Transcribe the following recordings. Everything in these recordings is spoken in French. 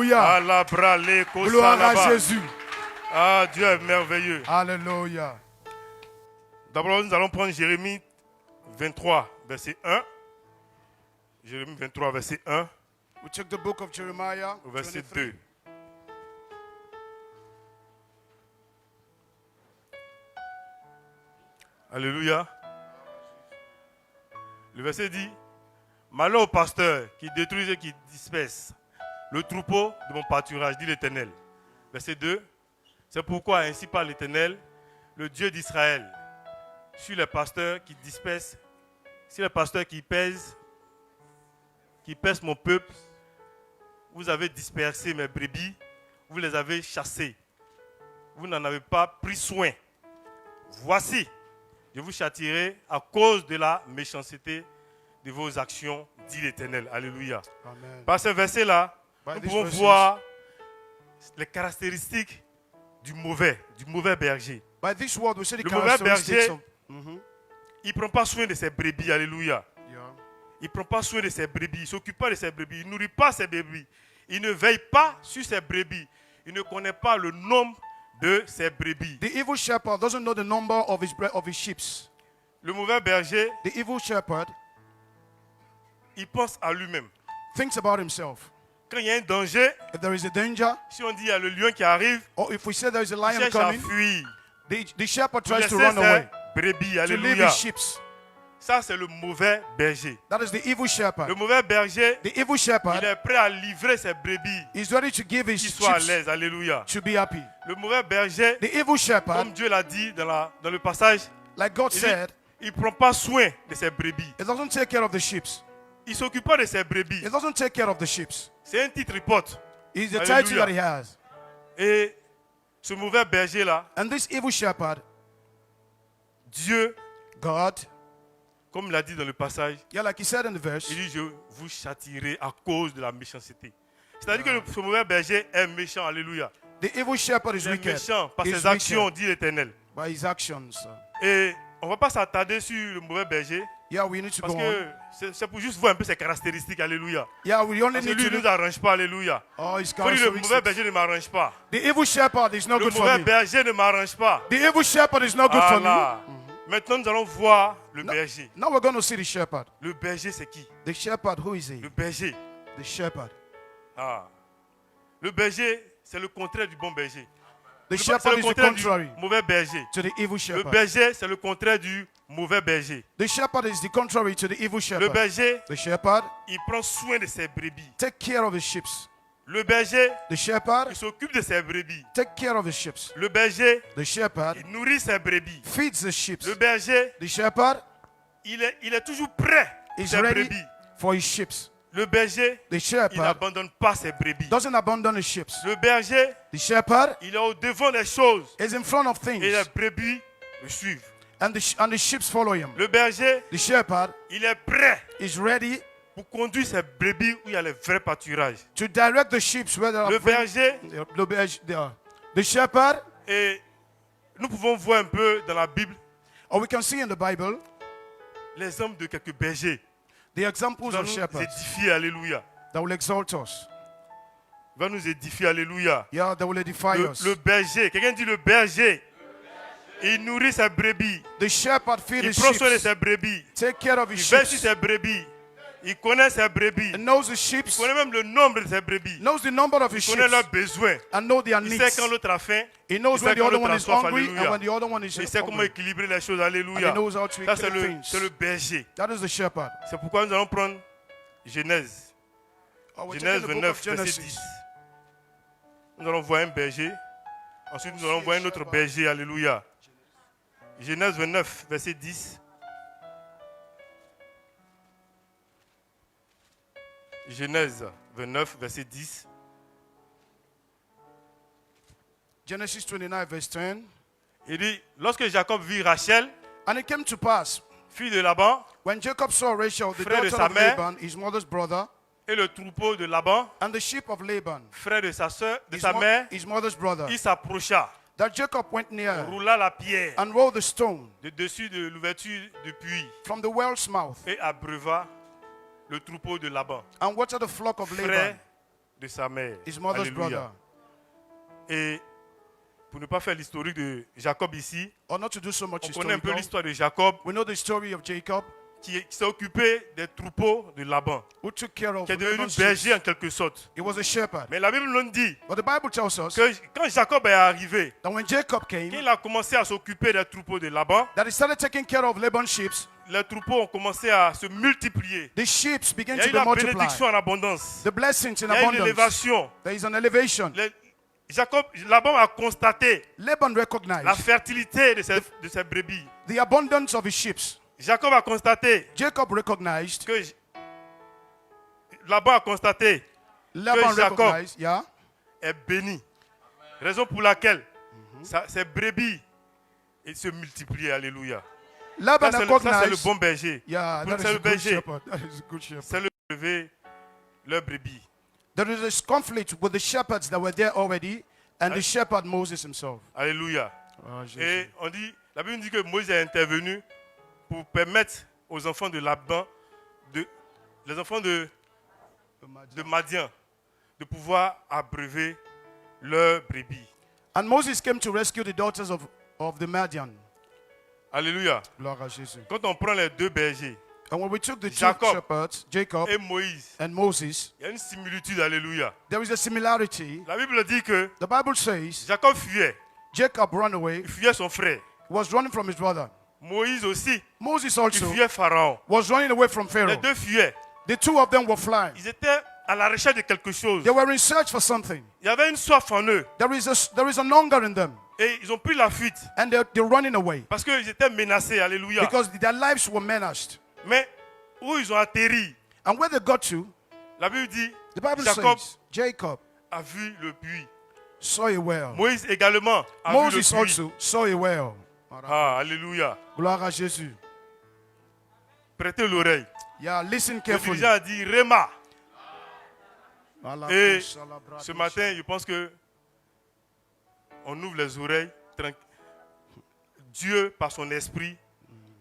Alléluia. Gloire à Jésus. Ah, Dieu est merveilleux. Alléluia. D'abord, nous allons prendre Jérémie 23, verset 1. Jérémie 23, verset 1. We took the book of Jeremiah, Verset 23. 2. Alléluia. Le verset dit: malheur au pasteur qui détruise et qui disperse le troupeau de mon pâturage, dit l'Éternel. Verset 2. C'est pourquoi ainsi parle l'Éternel, le Dieu d'Israël, sur les pasteurs qui dispersent, sur les pasteurs qui pèsent mon peuple. Vous avez dispersé mes brebis, vous les avez chassées. Vous n'en avez pas pris soin. Voici, je vous châtierai à cause de la méchanceté de vos actions, dit l'Éternel. Alléluia. Amen. Par ce verset-là, By nous these pouvons verses, voir les caractéristiques du mauvais berger. by this word, we see the Le mauvais characteristics berger, of. il ne prend pas soin de ses brebis. Alléluia. Yeah. Il ne prend pas soin de ses brebis. Il ne s'occupe pas de ses brebis. Il ne nourrit pas ses brebis. Il ne veille pas sur ses brebis. Il ne connaît pas le nombre de ses brebis. The evil shepherd doesn't know the number of his sheep. Le mauvais berger, The evil shepherd il pense à lui-même. thinks about himself. Quand il y a un danger, If there is a danger, si on dit il y a le lion qui arrive, or if we say there is a il lion cherche à coming, fuir. the shepherd Pour tries to laisser run away, ses brebis. to leave Alléluia. his sheep. Ça, c'est le mauvais berger. That is the evil Le shepherd. mauvais berger, The evil il shepherd est prêt à livrer ses brebis, is ready to give his qu'il soit à sheep l'aise. Alléluia. to be happy. Le mauvais berger, The evil shepherd, comme Dieu l'a dit dans le passage, like God il said, ne prend pas soin de ses brebis. it doesn't take care of the sheep. Il ne s'occupe pas de ses brebis. It doesn't take care of the sheep. C'est un titre report. It's the Hallelujah. title that he has. Et ce mauvais berger-là, And this evil shepherd, Dieu, God, comme il l'a dit dans le passage, yeah, like he said in the verse, il dit: je vous châtierai à cause de la méchanceté. C'est-à-dire que ce mauvais berger est méchant. Alléluia. the evil shepherd is Il est wicked. méchant par He's ses actions, wicked dit l'Éternel. by his actions. Et on ne va pas s'attarder sur le mauvais berger, Yeah, we need to parce go que on. c'est pour juste voir un peu ses caractéristiques. Alléluia. Yeah, we only Parce que need lui, to il ne look. nous arrange pas. Alléluia. Oh, his Faut dire, le mauvais characteristics. berger ne m'arrange pas. The evil shepherd is not Le good for mauvais me. berger ne m'arrange pas. The evil shepherd is not good for me. Voilà. Maintenant, nous allons voir le berger. Now we're going to see the shepherd. Le berger, c'est qui? The shepherd, who is he? Le berger. The shepherd. Ah. Le berger, c'est le contraire du bon berger. The C'est shepherd le is the contraire contrary du mauvais berger. to the evil Le shepherd. berger, c'est le contraire du mauvais berger. The shepherd is the contrary to the evil Le shepherd. berger, The shepherd il prend soin de ses brebis. take care of his sheep. Le berger, The shepherd il s'occupe de ses brebis. take care of his sheep. Le berger, The shepherd il nourrit ses brebis. feeds the sheep. Le berger, The shepherd il est toujours prêt pour is ses ready brebis. for his sheep. Le berger, The il shepherd n'abandonne pas ses brebis. doesn't abandon his sheep. Le berger, The shepherd il est au devant des choses is in front of et les things, brebis le suivent. and the sheep follow him. Le berger, The shepherd il est prêt is ready pour conduire ses brebis où il y a les vrais pâturages. to direct the sheep where there Le are berger, the shepherd, et nous pouvons voir un peu dans la Bible or we can see in the Bible les hommes de quelques bergers the examples qui vont of nous shepherds édifier. Alléluia. that will exalt us. Il va nous édifier. Alléluia. Yeah, that will edify us. Le berger, quelqu'un dit le berger, il nourrit ses brebis. The shepherd feeds Il his prend soin de sheep, ses brebis. take care of Il his veille sur sheep, ses brebis. Il connaît ses brebis. and knows the sheep, Il connaît même le nombre de ses brebis. knows the number of his Il sheep, connaît leurs besoins. and know their Il sait needs. quand l'autre a faim. He knows il when sait the quand other l'autre one a is soif. hungry Alléluia. and when the other one is Il sait comment hungry. équilibrer les choses. And he Alléluia. knows how to Ça, c'est equilibrate le things. berger. That is the shepherd. C'est pourquoi nous allons prendre Genèse. Oh, we're Genèse taking the book 29, of verset Genesis. 10. Nous allons voir un berger. Ensuite, nous allons voir un autre berger. Alléluia. Genèse 29, verset 10. Genèse 29, verset 10. Genesis 29, verse 10. Il dit, lorsque Jacob vit Rachel, And it came to pass, fille de Laban, when Jacob saw Rachel, the Frère de daughter sa of mère, Laban, his mother's brother, et le troupeau de Laban, and the sheep of Laban, frère de sa sœur, de his, sa mère, his mother's brother, il s'approcha, that Jacob went near roula la pierre and rolled the stone de dessus de l'ouverture du puits from the well's mouth et abreuva le troupeau de Laban, and watered the flock of Laban, frère de sa mère. his mother's Alléluia. brother. Et pour ne pas faire l'historique de Jacob ici, Or not to do so much on connaît un peu historical. l'histoire de Jacob We know the story of Jacob, qui s'est occupé des troupeaux de Laban, who took care of qui est devenu Laban's berger sheep. en quelque sorte. He was a shepherd. Mais la Bible nous dit But the Bible tells us que quand Jacob est arrivé, that when Jacob quand came, il a commencé à s'occuper des troupeaux de Laban, that he started taking care of Laban's sheep, les troupeaux ont commencé à se multiplier. the sheep began Il y a to eu be la multiplied. bénédiction en abondance. The blessings in Il y a eu abundance. l'élévation. There is an elevation. Laban a constaté Laban la recognized fertilité de ses brebis. the abundance of his sheep. Jacob a constaté Jacob recognized, que Laban a constaté Laban Jacob recognized, yeah, est béni. Raison pour laquelle ses brebis se multiplient. Alléluia. Laban Ça, c'est le recognized, bon berger. yeah, that C'est is a le good berger. shepherd. That is a good shepherd. C'est le lever leur brebis. There is a conflict with the shepherds that were there already and the shepherd Moses himself. Alléluia. Oh, Jesus. Et on dit, la Bible dit que Moïse est intervenu pour permettre aux enfants de Laban, les enfants de Madian, de pouvoir abreuver leurs brebis. And Moses came to rescue the daughters of the Madian. Alléluia. Gloire à Jésus. Quand on prend les deux bergers And when we took the two Jacob. shepherds, Jacob et Moïse, and Moses, il y a une similitude. Alléluia. there is a similarity. La Bible dit que The Bible says Jacob fuyait. Jacob ran away, Il fuyait son frère. was running from his brother. Moïse aussi. Moses Il also fuyait Pharaon. was running away from Les Pharaoh. deux fuyaient. The two of them were flying. Ils étaient à la recherche de quelque chose. They were in search for something. Il y avait une soif en eux. There is an hunger in them. Et ils ont pris la fuite. And they're running away Parce qu'ils étaient menacés. Alléluia. because their lives were menaced. Mais où ils ont atterri, And where they got to, la Bible dit, the Bible Jacob says Jacob a vu le puits. saw a well. Moïse également a vu Moses le puits. also saw a well. Ah, alléluia. Gloire à Jésus. Prêtez l'oreille. Yeah, listen Le carefully. dirigeant a dit, Réma. Et ce matin, je pense que on ouvre les oreilles. Dieu, par son esprit,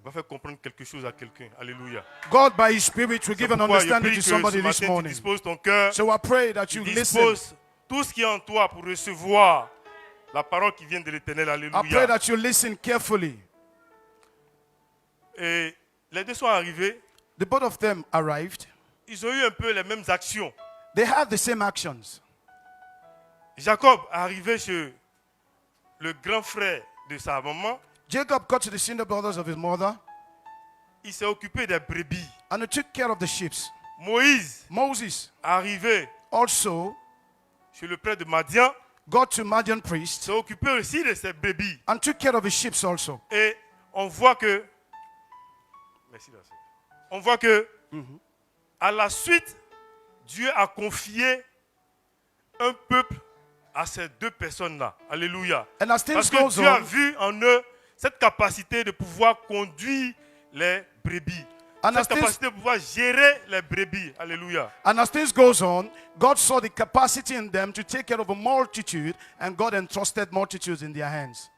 va faire comprendre quelque chose à quelqu'un. Alléluia. God by His Spirit will C'est give an pourquoi je understanding prie to que somebody ce this matin, tu morning. disposes ton cœur, So I pray that tu you listen. disposes tout ce qui est en toi pour recevoir la parole qui vient de l'Éternel. I pray Alléluia. that you listen carefully. Et les deux sont arrivés. The both of them arrived. Ils ont eu un peu les mêmes actions. They had the same actions. Jacob est arrivé chez le grand frère de sa maman. Jacob got to the senior brothers of his mother Il s'est occupé des brebis. and he took care of the sheep. Moïse Moses est arrivé also chez le prêtre de Madian. got to Madian priest S'est occupé aussi de ses brebis. and took care of his sheep also. Et on voit que, merci la sœur. On voit que, à la suite, Dieu a confié un peuple à ces deux personnes-là. Alléluia. And as things Parce que goes Dieu a on, vu en eux cette capacité de pouvoir conduire les brebis. And as Cette capacité de pouvoir gérer les brebis. Alléluia. and as things goes on, God saw the capacity in them to take care of a multitude, and God entrusted multitudes in their hands.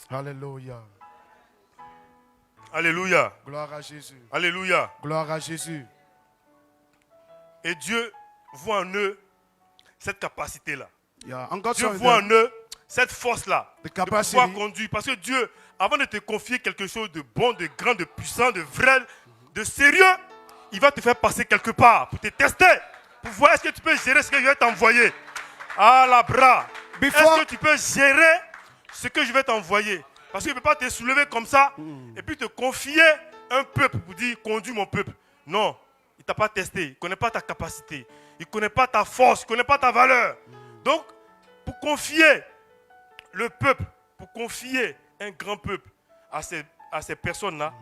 Hallelujah. Alléluia. Gloire à Jésus. Alléluia. Gloire à Jésus. Et Dieu voit en eux cette capacité-là. Yeah. And God Dieu saw in voit en them eux cette force-là the de capacity. pouvoir conduire. Parce que Dieu, avant de te confier quelque chose de bon, de grand, de puissant, de vrai, de sérieux, il va te faire passer quelque part pour te tester, pour voir est-ce que tu peux gérer ce que je vais t'envoyer. Ah la bras. Before- Est-ce que tu peux gérer ce que je vais t'envoyer? Parce qu'il ne peut pas te soulever comme ça et puis te confier un peuple pour dire conduis mon peuple. Non, il ne t'a pas testé, il ne connaît pas ta capacité, il ne connaît pas ta force, il ne connaît pas ta valeur. Donc, pour confier le peuple, pour confier un grand peuple à ces personnes-là,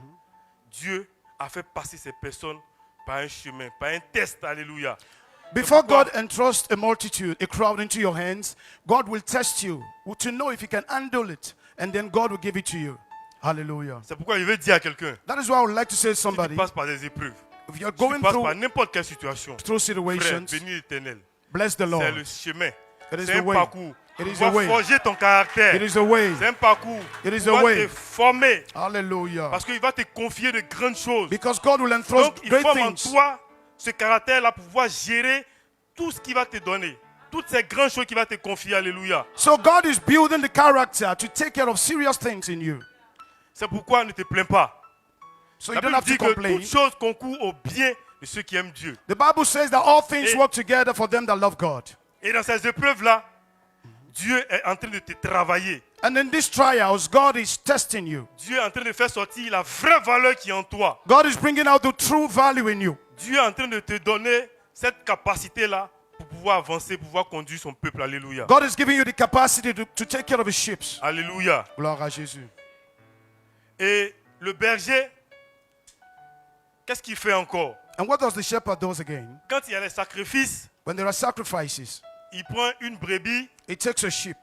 Dieu a fait passer ces personnes par un chemin, par un test. Alléluia. Before pourquoi- God entrusts a multitude, a crowd into your hands, God will test you to know if you can handle it, and then God will give it to you. Hallelujah. C'est pourquoi je veux dire à quelqu'un, That is why I would like to say to si somebody, tu passes par des épreuves, if you're si tu going passes par through n'importe quelle situation, through frère, situations, bénis l'Éternel. bless the C'est Lord. le chemin. It is C'est the un way. parcours. It is Pour the way. forger ton caractère. It is the way. C'est un parcours. It is pour the way. te former. Hallelujah. Parce qu'il va te confier de grandes choses. Because God will entrust Donc, il great forme en things. toi ce caractère-là pour pouvoir gérer tout ce qu'il va te donner, toutes ces grandes choses qu'il va te confier, alléluia. So God is building the character to take care of serious things in you. C'est pourquoi ne te plains pas. So La you don't Bible have to dit que complain. toutes choses concourent au bien de ceux qui aiment Dieu. The Bible says that all things Et- work together for them that love God. Et dans ces épreuves-là, Dieu est en train de te travailler. And in these trials, God is testing you. Dieu est en train de faire sortir la vraie valeur qui est en toi. God is bringing out the true value in you. Dieu est en train de te donner cette capacité-là pour pouvoir avancer, pour pouvoir conduire son peuple. Alléluia. God is giving you the capacity to take care of his sheep. Alléluia. Gloire à Jésus. Et le berger, qu'est-ce qu'il fait encore? And what does the shepherd do again? Quand il y a les sacrifices, When there are sacrifices, il prend une brebis, he takes a sheep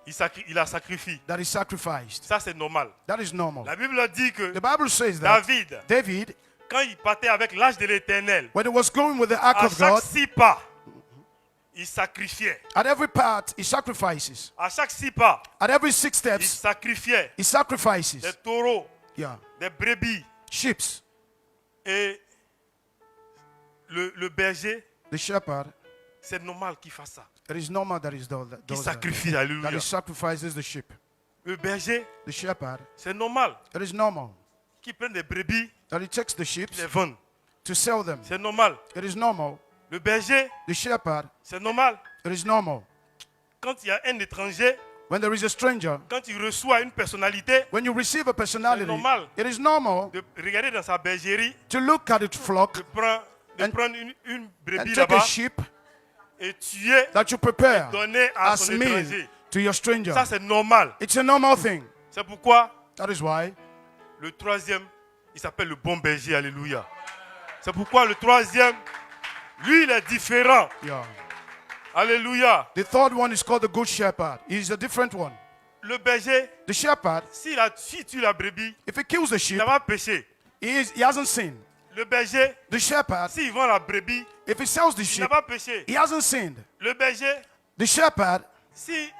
il la sacrifie. that is sacrificed. Ça, c'est normal. That is normal. La Bible dit que The Bible says that David, quand il partait avec l'âge de l'Éternel, when he was going with the ark à of chaque God, 6 pas, il sacrifiait. at every part he sacrifices. À chaque 6 pas, At every 6 il steps sacrifiait he sacrifices. des taureaux, Yeah. des brebis. Sheep. Et le berger, The shepherd, c'est normal qu'il fasse ça. it is normal that he does Qu'il that. sacrifie, That alléluia. he sacrifices the sheep. Le berger, The shepherd, c'est normal it is normal qu'il prenne des brebis, that he takes the sheep qu'il les vende. to sell them. C'est normal. It is normal. Le berger, The shepherd, c'est normal. it is normal. Quand il y a un étranger, When there is a stranger, quand il reçoit une personnalité, when you receive a personality, normal. it is normal de regarder dans sa bergerie, to look at the flock de And- prendre une and brebis take a là-bas sheep et tuer, that you prepare donner à as son meal étranger. to your stranger. Ça, c'est normal. It's a normal thing. C'est pourquoi That is why le troisième, il s'appelle le bon berger. Alléluia. C'est pourquoi le troisième, lui, il est différent. yeah. Alléluia. The third one is called the good shepherd. He's a different one. Le berger, The shepherd, s'il tue la brebis, if he kills the il sheep, n'a pas péché. he hasn't sinned. Le berger, The shepherd, s'il vend la brebis, if he sells the il n'a sheep, pas péché. he hasn't sinned. Le berger, The shepherd, si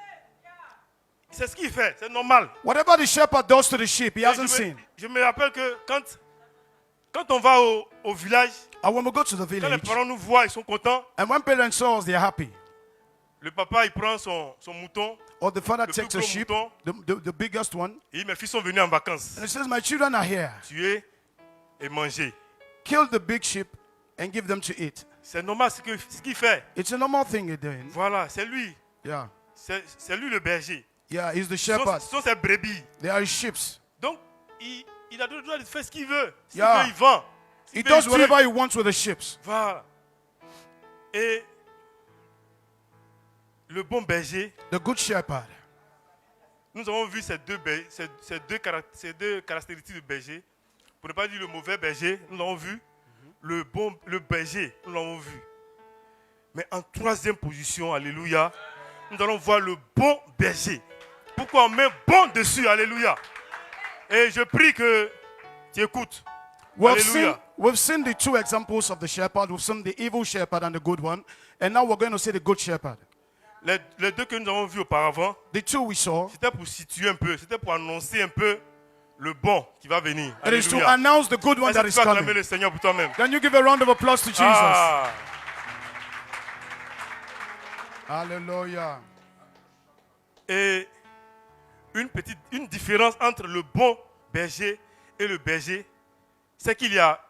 c'est ce qu'il fait, c'est normal. whatever the shepherd does to the sheep, he Et hasn't sinned. je me rappelle que quand on va au village, And when we go to the quand les village, parents nous voient, ils sont contents. and when parents saw us, they are happy. Le papa, il prend son mouton. Or the father Le takes plus a gros sheep, mouton. the biggest one, Et mes fils sont venus en vacances. and he says, my children are here. Tuer et manger. Kill the big sheep and give them to eat. C'est normal ce qu'il fait. It's a normal thing he's doing. Voilà, c'est lui. Yeah. C'est lui le berger. Yeah, he's the Ce sont, shepherd. ce sont ses brebis. They are his sheep. Donc, il a le droit de faire ce qu'il veut. S'il Yeah. veut, il vend. He S'il veut, il does tue. whatever he wants with the sheep. Voilà. Et le bon berger, The good shepherd. nous avons vu ces deux caractéristiques du berger. Pour ne pas dire le mauvais berger, nous l'avons vu. Le berger, nous l'avons vu. Mais en troisième position, alléluia, nous allons voir le bon berger. Pourquoi on met bon dessus, alléluia. Et je prie que tu écoutes. Alléluia. We've seen the two examples of the shepherd. We've seen the evil shepherd and the good one. And now we're going to see the good shepherd. Les deux que nous avons vus auparavant, The two we saw, c'était pour situer un peu, c'était pour annoncer un peu le bon qui va venir. it is to Alléluia. announce the good one Est-ce that que is tu vas acclamer coming. le Seigneur pour toi-même? Can you give a round of applause to Jesus? Ah. Hallelujah. Et une différence entre le bon berger et le berger, c'est qu'il y a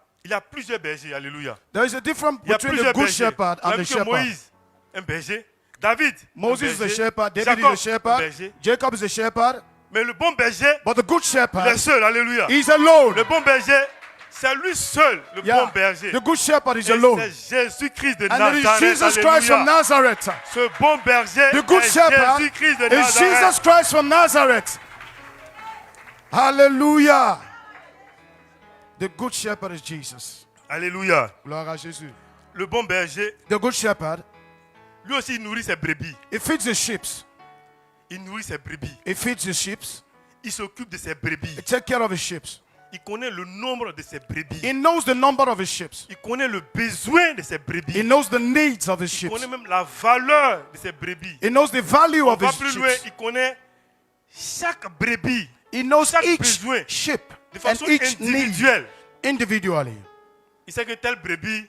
plusieurs bergers. Alléluia. There is a difference Il y a between the plusieurs good bergers. shepherd and Même the que shepherd. Moïse, un berger. David, Moses un is the berger. shepherd. David Jacob, is the un shepherd. berger. Jacob is the shepherd. Mais le bon berger, But the good il est shepherd, seul. Alléluia. he's alone. Le bon berger, c'est lui seul, le Yeah. bon berger. The good shepherd is Et alone. c'est Jésus-Christ de And it is Nazareth. Jesus Christ from Alléluia. Nazareth. Ce bon berger The good est shepherd Jésus-Christ de is Jesus Nazareth. Christ from Nazareth. Hallelujah. The good shepherd is Jesus. Alléluia. Gloire à Jésus. Le bon berger, The good shepherd, lui aussi, il nourrit ses brebis. he feeds the sheep. Il nourrit ses brebis. He feeds the sheep. Il s'occupe de ses brebis. He takes care of his sheep. Il connaît le nombre de ses brebis. He knows the number of his sheep. Il connaît le besoin de ses brebis. He knows the needs of his Il sheep. connaît même la valeur de ses brebis. He knows the value On of va his plus loin, sheep. il connaît chaque brebis He knows chaque each besoin sheep de and façon each need individuelle. individually. Il sait que telle brebis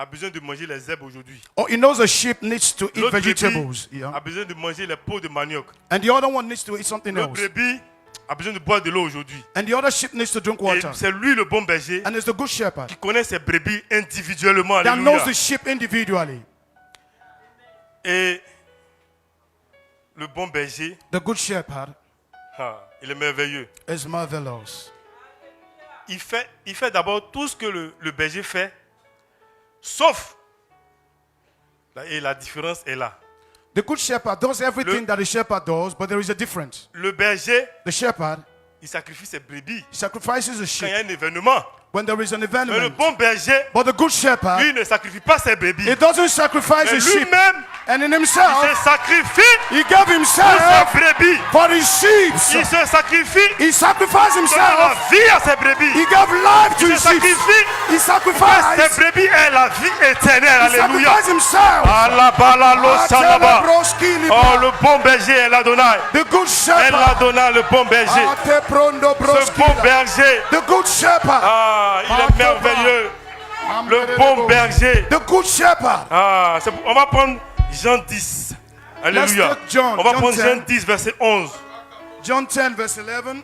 a besoin de manger les herbes aujourd'hui. Or he knows a sheep needs to eat L'autre vegetables. brebis Yeah. a besoin de manger les peaux de manioc. And the other one needs to eat something L'autre else. brebis a besoin de boire de l'eau aujourd'hui. And the other sheep needs to drink Et water. c'est lui le bon berger And it's the good shepherd qui connaît ses brebis individuellement. that knows Alléluia. the sheep individually. Et le bon berger, The good shepherd il est merveilleux. is marvelous. Il fait d'abord tout ce que le berger fait, sauf, et la différence est là. The good shepherd does everything that the shepherd does, but there is a difference. Le berger, The shepherd il sacrifie ses brebis sacrifices the quand sheep il y a un événement. when there is an Mais le event. bon berger, But the good shepherd, lui, ne sacrifie pas ses brebis. he doesn't sacrifice Mais the sheep. lui-même, And in il himself, se sacrifie he gave pour himself ses brebis. for his sheep. Il se sacrifie He sacrificed pour donner la himself. vie à ses brebis. He gave life to Il his se sheep. sacrifie He pour sacrificed. que ses brebis aient la vie éternelle. He Alléluia. sacrificed himself. Alabalalosanaba. Oh, le bon berger est l'Adonai. The good Elle shepherd. l'Adonai, le bon berger. Ce bon berger. The good shepherd. Ah, il est merveilleux. Le bon berger. The good shepherd. Ah, on va prendre Jean 10. Alléluia. Let's take John, On va John prendre 10. Jean 10, verset 11. John 10 verse 11.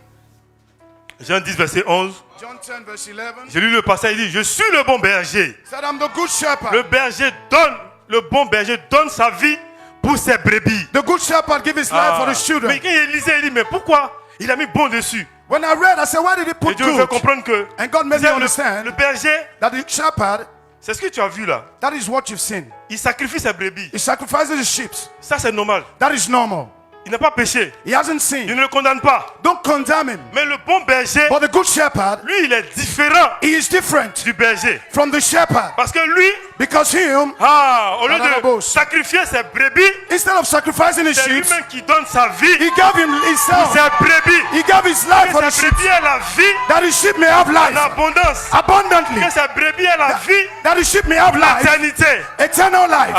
Jean 10, verset 11. John 10 verse 11. J'ai lu le passage, il dit, je suis le bon berger. Said I'm the good shepherd. Le bon berger donne sa vie pour ses brebis. The good shepherd give his life for the children. Mais quand il lisait, il dit, mais pourquoi il a mis bon dessus? When I read, I said, why did he Et put Dieu me fait good? comprendre que And God made me le understand berger, that the shepherd, c'est ce que tu as vu là. that is what you've seen. Il sacrifie ses brebis. He sacrifices his sheep. Ça, c'est normal. That is normal. Il n'a pas péché. He hasn't Il sinned. ne le condamne pas. Don't condemn him. Mais le bon berger, But the good shepherd, lui, il est différent he is different du berger. from the shepherd. Parce que lui, Because him, au lieu de sacrifier ses brebis, instead of sacrificing his c'est sheep, lui-même qui donne sa vie he gave him pour himself. ses brebis. He gave his life for Que the ses sheep, brebis aient la vie that his sheep may have en life abondance. abundantly. Que ses brebis aient la vie That his sheep may have life, l'éternité. eternal life.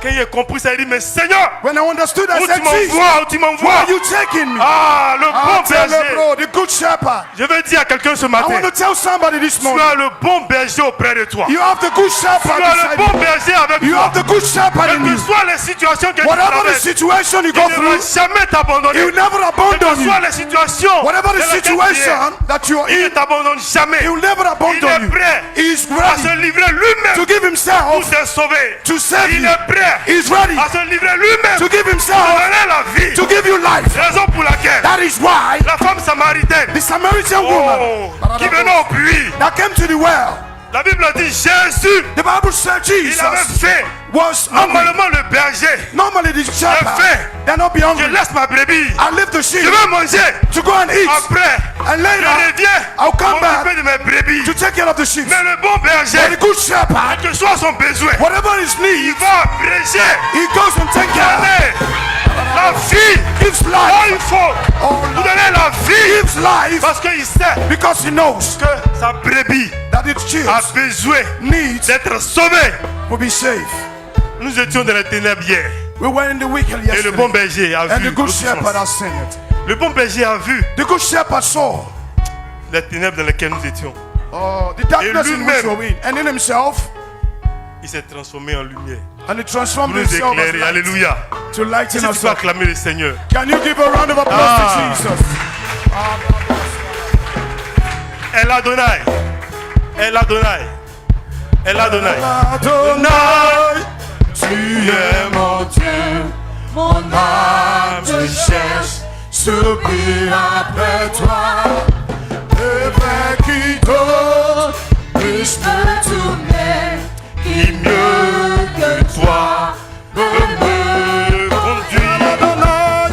Quand il a compris ça, il dit, mais Seigneur, When I understood, I où said, tu Jesus, m'envoies, où tu where m'envoies? are you taking me? Le bon Tell her, berger. bro, the good shepherd. Je veux dire à quelqu'un ce I matin, want to tell somebody this tu morning. as le bon berger auprès de toi. You have the good shepherd Tu as le beside bon you. berger avec You toi. have the good shepherd Quelles in que you. soient les situations que tu Whatever the traverses, situation you il go ne va through, jamais he t'abandonner. will never Quelles abandon que soient you. les situations Whatever the dans lesquelles tu es, situation that you are il ne in, t'abandonne jamais. he will never Il abandon est you. prêt He is à se ready livrer lui-même to give pour himself te sauver. to save Il you. est prêt He is ready à se livrer lui-même to pour give himself donner la vie. to give you life. Raison pour laquelle That is why la femme samaritaine the Samaritan woman qui venait au puits, that came to the well, la Bible dit Jésus, the Bible said il avait Jesus faim. was hungry. Normalement le berger, Normally the shepherd, they're not be je hungry. laisse ma brebis, I leave the sheep je vais manger. to go and eat. Après, And je later, reviens I'll come back m'occuper de mes brebis. to take care of the sheep. Mais le bon But berger, the good shepherd, quel que soit son besoin, whatever his il need, va abréger, he goes and take care. donner la vie. Gives Oh, life. il faut vous donner la vie Gives life parce qu'il sait because he knows que sa brebis that its sheep a besoin needs d'être sauvée. to be saved. Nous étions dans les ténèbres hier We were in the wicked et le bon yesterday, berger a and vu the good l'autre shepherd sens. has seen it. Le bon berger a vu The good shepherd saw les ténèbres dans lesquelles nous étions. the darkness in which lui-même, we were in, and in himself, Il s'est transformé en lumière. and he transformed Pour nous himself as éclairer. light Alléluia. to lighten Si tu us peux up. acclamer le Seigneur. Can you give a round of applause to Jesus? El Adonai. El Adonai. El Adonai. Adonai, tu es mon Dieu, mon âme te cherche, s'oublie après toi. Le vrai qui donne, plus de tourner, Qui mieux que toi peut me conduire. Adonai,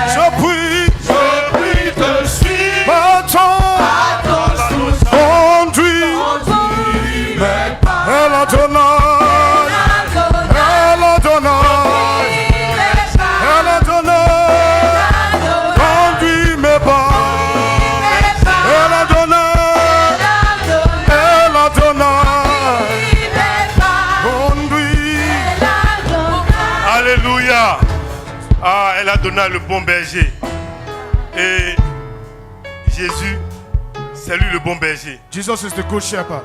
je prie, te suivre. attends, conduis, El Adonai, El Adonai, El Adonai, conduis mes pas, El Adonai, El Adonai, conduis. Alléluia. Elle a donné le bon berger. Et Jésus C'est lui le bon berger. Jesus is the good shepherd.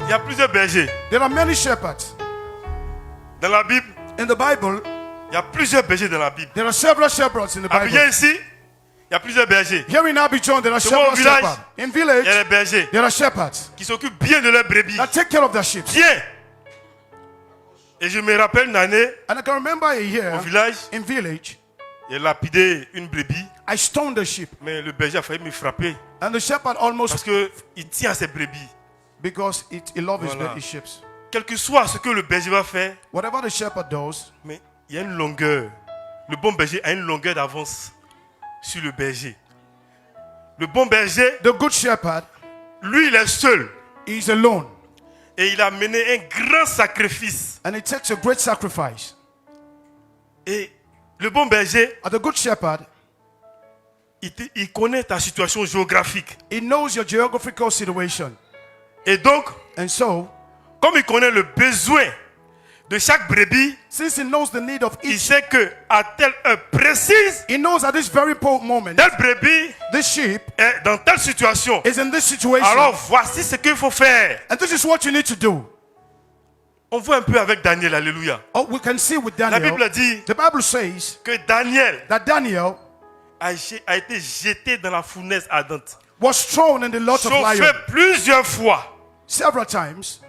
Il y a plusieurs bergers. There are many shepherds. Dans la Bible, In the Bible, il y a plusieurs bergers dans la Bible. there are several shepherds in the À Abidjan Bible. ici, il y a plusieurs bergers. Here in Abidjan, there are Sur mon several village, shepherds. In Il y village, a les bergers there are shepherds qui s'occupent bien de leurs brebis. that take care of their sheep. Bien. Et je me rappelle une année, And I can remember a au year village, in village, j'ai lapidé une brebis, I stoned the sheep. mais le berger a failli me frapper And the shepherd parce almost, qu'il tient à ses brebis. because he loves Voilà. his sheep. Quel que soit ce que le berger va faire, Whatever the shepherd does, mais il y a une longueur. Le bon berger a une longueur d'avance sur le berger. Le bon berger, the good shepherd, lui, il est seul. he is alone. Et il a mené un grand sacrifice. And it takes a great sacrifice. Et le bon berger, And the good shepherd, il connaît ta situation géographique. he knows your geographical situation. Et donc, And so, comme il connaît le besoin de chaque brebis, since he knows the need of il each, sait que à telle heure précise, he knows at this very moment, telle brebis this sheep est dans telle situation. is in this situation. Alors voici ce qu'il faut faire. And this is what you need to do. On voit un peu avec Daniel, alléluia. Oh, we can see with La Daniel. Bible dit The Bible says que Daniel that Daniel a été jeté dans la fournaise ardente. was thrown in the lot of Chauffé lion plusieurs fois. several times.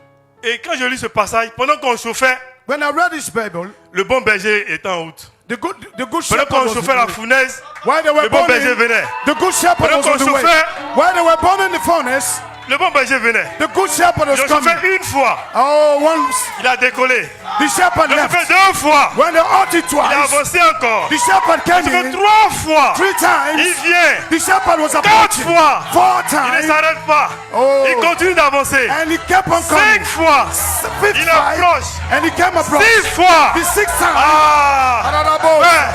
Et quand je lis ce passage, pendant qu'on chauffait, When I read this Bible, le bon berger était en route. the good Pendant shepherd qu'on was chauffait la on the way. fournaise, While they were le bon berger burning, venait. the good shepherd Pendant was on qu'on the way. chauffait, While they were burning the furnace, le bon berger venait. the good shepherd was J'ai coming. chauffé une fois, Oh, once il a décollé. the shepherd J'ai chauffé left. deux fois, When they halted il a twice, avancé encore. the shepherd J'ai came chauffé in trois fois, three il times. vient. The shepherd was Quatre approaching fois, four il ne times, s'arrête pas. Oh. Il continue d'avancer. and he kept on coming. Cinq fois, Fifth il time, approche. and he came abroad. Six fois. The sixth time, Ah! another boat. Ouais.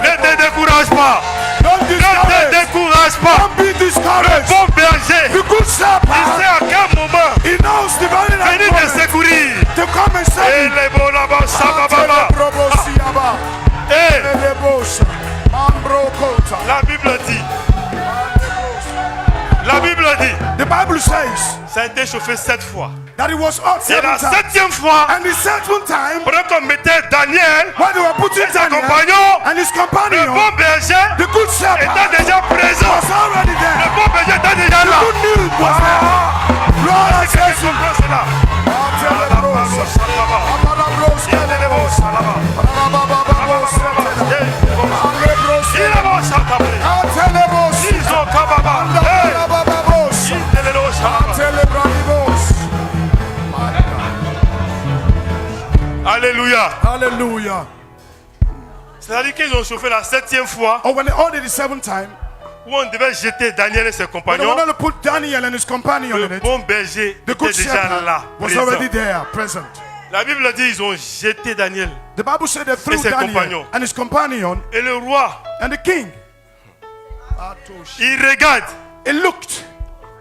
Ne te décourage pas. Don't Ne te discourage. décourage pas. Don't be Le discouraged. bon berger, The good il sait shepherd, à quel moment he knows the very next venir te moment secourir. to come and Et save you. les bons là-bas, ça va, va, va. Et la Bible dit, The Bible says ça a été chauffé 7 fois. that it was hot Et la 7 times. 7e fois, And the seventh time, pendant qu'on mettait Daniel, when they were putting ses Daniel compagnons, and his le companion, bon berger the good shepherd était déjà présent. was already Le there. bon berger était déjà The là. good news was there. Lord, I Est-ce que said tu comprends cela? Alléluia. Hallelujah. C'est-à-dire qu'ils ont chauffé la 7e fois Oh, when they ordered the seventh time, où on devait jeter Daniel et ses when they compagnons. wanted to put Daniel and his companion in Le it, bon berger the était good déjà shepherd là, was présent. already there, present. La Bible dit ils ont jeté Daniel. The Bible said they threw ses Daniel compagnons. and his companion Et le roi, and the king. il regarde. He looked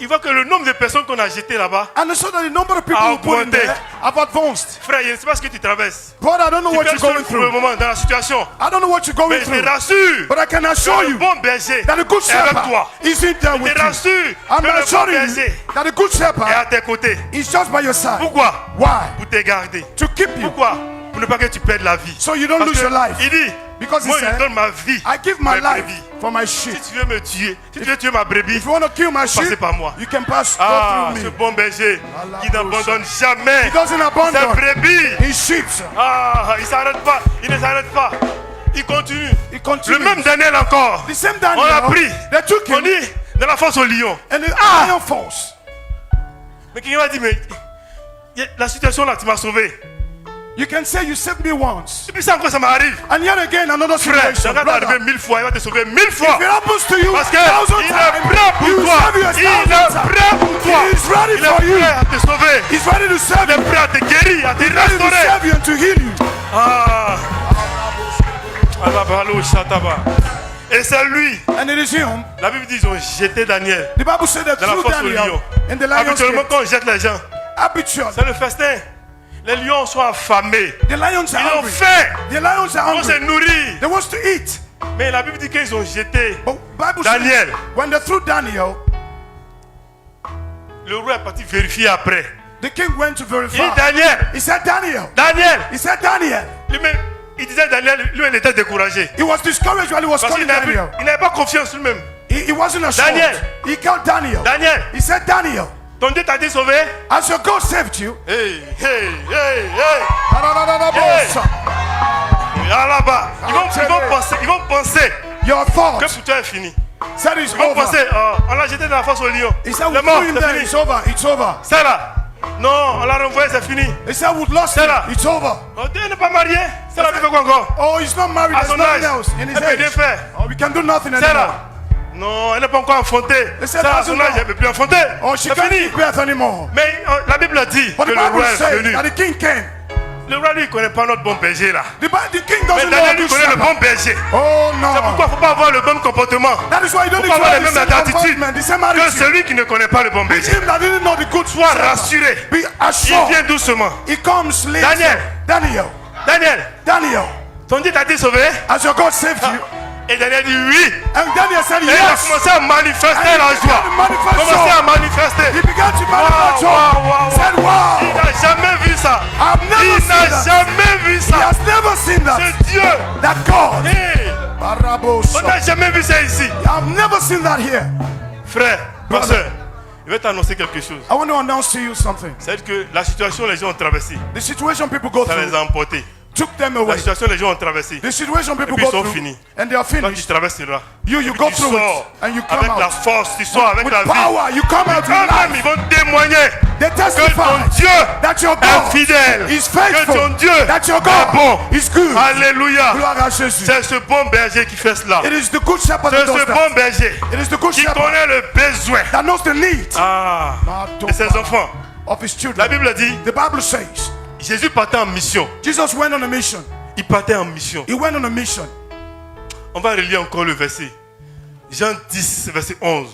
Il voit que le nombre de personnes qu'on a jetées là-bas, and he saw that the number of people a who put in augmenté. there have advanced. frère, je ne sais pas ce que tu traverses. Brother, I don't know Tu what peux you're être seul going pour le through. moment dans la situation. I don't know what you're going Mais je through. te rassure But I can assure que le you bon berger that the good est avec shepherd toi. is in there Je with te you. rassure I'm que le bon assuring you berger that the good est à shepherd tes côtés. is just by your side. Pourquoi? Why? Pour te garder. To keep you. Pourquoi? Pour ne pas que tu perdes la vie. So you don't Parce lose que your life. il dit, Because he moi je said, donne ma vie I give pour my mes life brebis. for my sheep. Si tu veux me tuer, si tu veux tuer ma brebis, If you want to kill my passez sheep, par moi. you can pass go Ah, through ce me. bon berger Allah qui n'abandonne jamais He doesn't ses abandon brebis. his sheep. Ah, il s'arrête pas, il ne s'arrête pas. Il continue. He continues. Le même Daniel encore. The same On l'a Daniel, pris. they took On him dit dans la force au lion. and the iron force. Mais quelqu'un m'a dit, mais la situation là, tu m'as sauvé. You can say you saved me once. Et puis ça encore, ça m'arrive. And yet again, another Frère, situation. ça va Brother, t'arriver 1000 fois, il va te sauver 1000 if fois. it happens to you Parce 1,000 qu'il est times, prêt pour you toi. save you Il 1,000 est times. prêt pour toi. He is ready Il for est you. prêt à te sauver. He's ready to save Il est you. prêt à te guérir, à te He's ready to restaurer. save you and to heal you. Ah. Alabalo, Shataba. Et c'est lui. And it is him. La Bible dit ils ont jeté Daniel The Bible said that dans la through force au Daniel lion. in the lion's Habituellement, cage, quand on jette les gens, habitual, c'est le festin. Les lions sont affamés. the lions Ils are ont hungry. faim. The lions are On s'est hungry. nourri. They want to eat. Mais la Bible dit qu'ils ont jeté But Bible Daniel. says when they threw Daniel, Le roi est parti vérifier après. The king went to Il dit verify. Daniel, He said, Daniel. Daniel. He said, Daniel. Lui-même, il disait Daniel, lui, il était découragé. He was discouraged when he was Parce qu'il calling Daniel. n'avait pas confiance lui-même. He wasn't assured. Daniel. He called Daniel. Daniel, He said, Daniel, ton Dieu t'a dit sauvé? as your God saved you. Hey, hey, hey, hey. Da-da-da-da-da-bosa. Là, là-bas, ils vont penser Your que thoughts pour toi est fini. said it's Ils vont over. penser, on l'a jeté dans la fosse au lion. He said, Le we mort, threw him c'est there. fini. It's over. It's over. C'est là. Non, on l'a renvoyé, c'est fini. He said, we lost C'est him. là. It's over. Oh, Dieu n'est pas marié. C'est là, tu fais quoi encore? Oh, he's not married. À There's son nothing âge. else in his Elle peut rien age. faire. Oh, we can do nothing C'est anymore. là. Non, elle n'est pas encore enfantée. said, C'est à son doesn't âge, know. elle ne peut plus enfanter. Oh, she C'est can't fini. give birth anymore. Mais la Bible a dit But que the le Bible roi est says venu. that the king came. Le roi, lui, il ne connaît pas notre bon berger là. The king Mais doesn't know Daniel, lui, this connaît le shepherd. bon berger. Oh no. C'est pourquoi il ne faut pas avoir le bon comportement That is why you don't faut need to avoir have les the mêmes same attitudes comportment, the same que attitude. celui qui ne connaît pas le bon With berger. him that didn't know the good Sois shepherd. rassuré. Be Il assured. vient doucement. He comes later. Daniel. Daniel. Daniel, Daniel. ton Dieu t'a été sauvé? As your God saved you. Et Daniel dit oui. And Daniel said Et il a yes. commencé à manifester And he la began joie. to manifest Commencé joy. à manifester. He began to Wow, manifest joy. wow, wow, Said Il wow. n'a jamais vu ça. I've never Il seen n'a that. jamais vu He ça. has never seen that. C'est Dieu. That God. Hey, on Barabosa. n'a jamais vu ça ici. I've never seen that here. Frère, ma soeur, je vais t'annoncer quelque chose. I want to announce to you something. C'est que la situation que les gens ont traversée, The situation people go ça les through a emportés. took them La away. situation que les gens ont traversée, The situation people puis go ils sont through finis. and they are quand tu finished. traverseras, You et puis go tu through sors it and you come avec la out force, tu sors avec with la vie. power. You come out with Eux-mêmes, life. ils vont témoigner They que testify ton Dieu that your est God fidèle, is que faithful, ton Dieu that your est God bon. is good. Alléluia. Gloire à Jésus. C'est ce bon berger qui fait cela. It is the good shepherd C'est that does ce that. bon berger It is the good qui shepherd connaît le besoin that knows the need de ses enfants. of his La children. Bible dit, The Bible says Jésus partait en mission. Jesus went on a mission. Il partait en mission. He went on a mission. On va relire encore le verset. Jean 10, verset 11.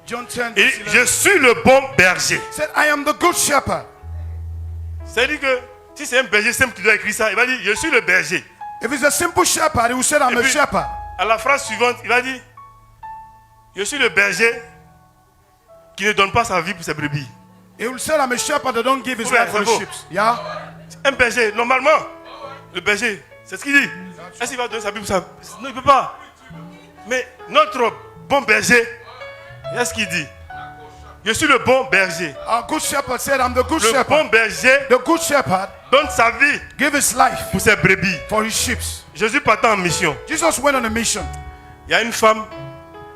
John 10 Et verse 11 je suis le bon berger. said, I am the good shepherd. C'est-à-dire que si c'est un berger simple qui doit écrire ça, il va dire je suis le berger. If it's a simple shepherd, he will say, I'm Et a puis, shepherd. à la phrase suivante, il va dire je suis le berger qui ne donne pas sa vie pour ses brebis. He will say, I'm a shepherd that don't give his Ouais, life for c'est the beau. sheep. Yeah? Un berger, normalement, le berger, c'est ce qu'il dit. Est-ce qu'il va donner sa vie pour sa... Non, il ne peut pas. Mais notre bon berger, qu'est-ce qu'il dit? Je suis le bon berger. Our good shepherd said, I'm the good Le bon shepherd. berger The good shepherd donne sa vie gave his life pour ses brebis. for his sheep. Jésus partait en mission. Jesus went on a mission. Il y a une femme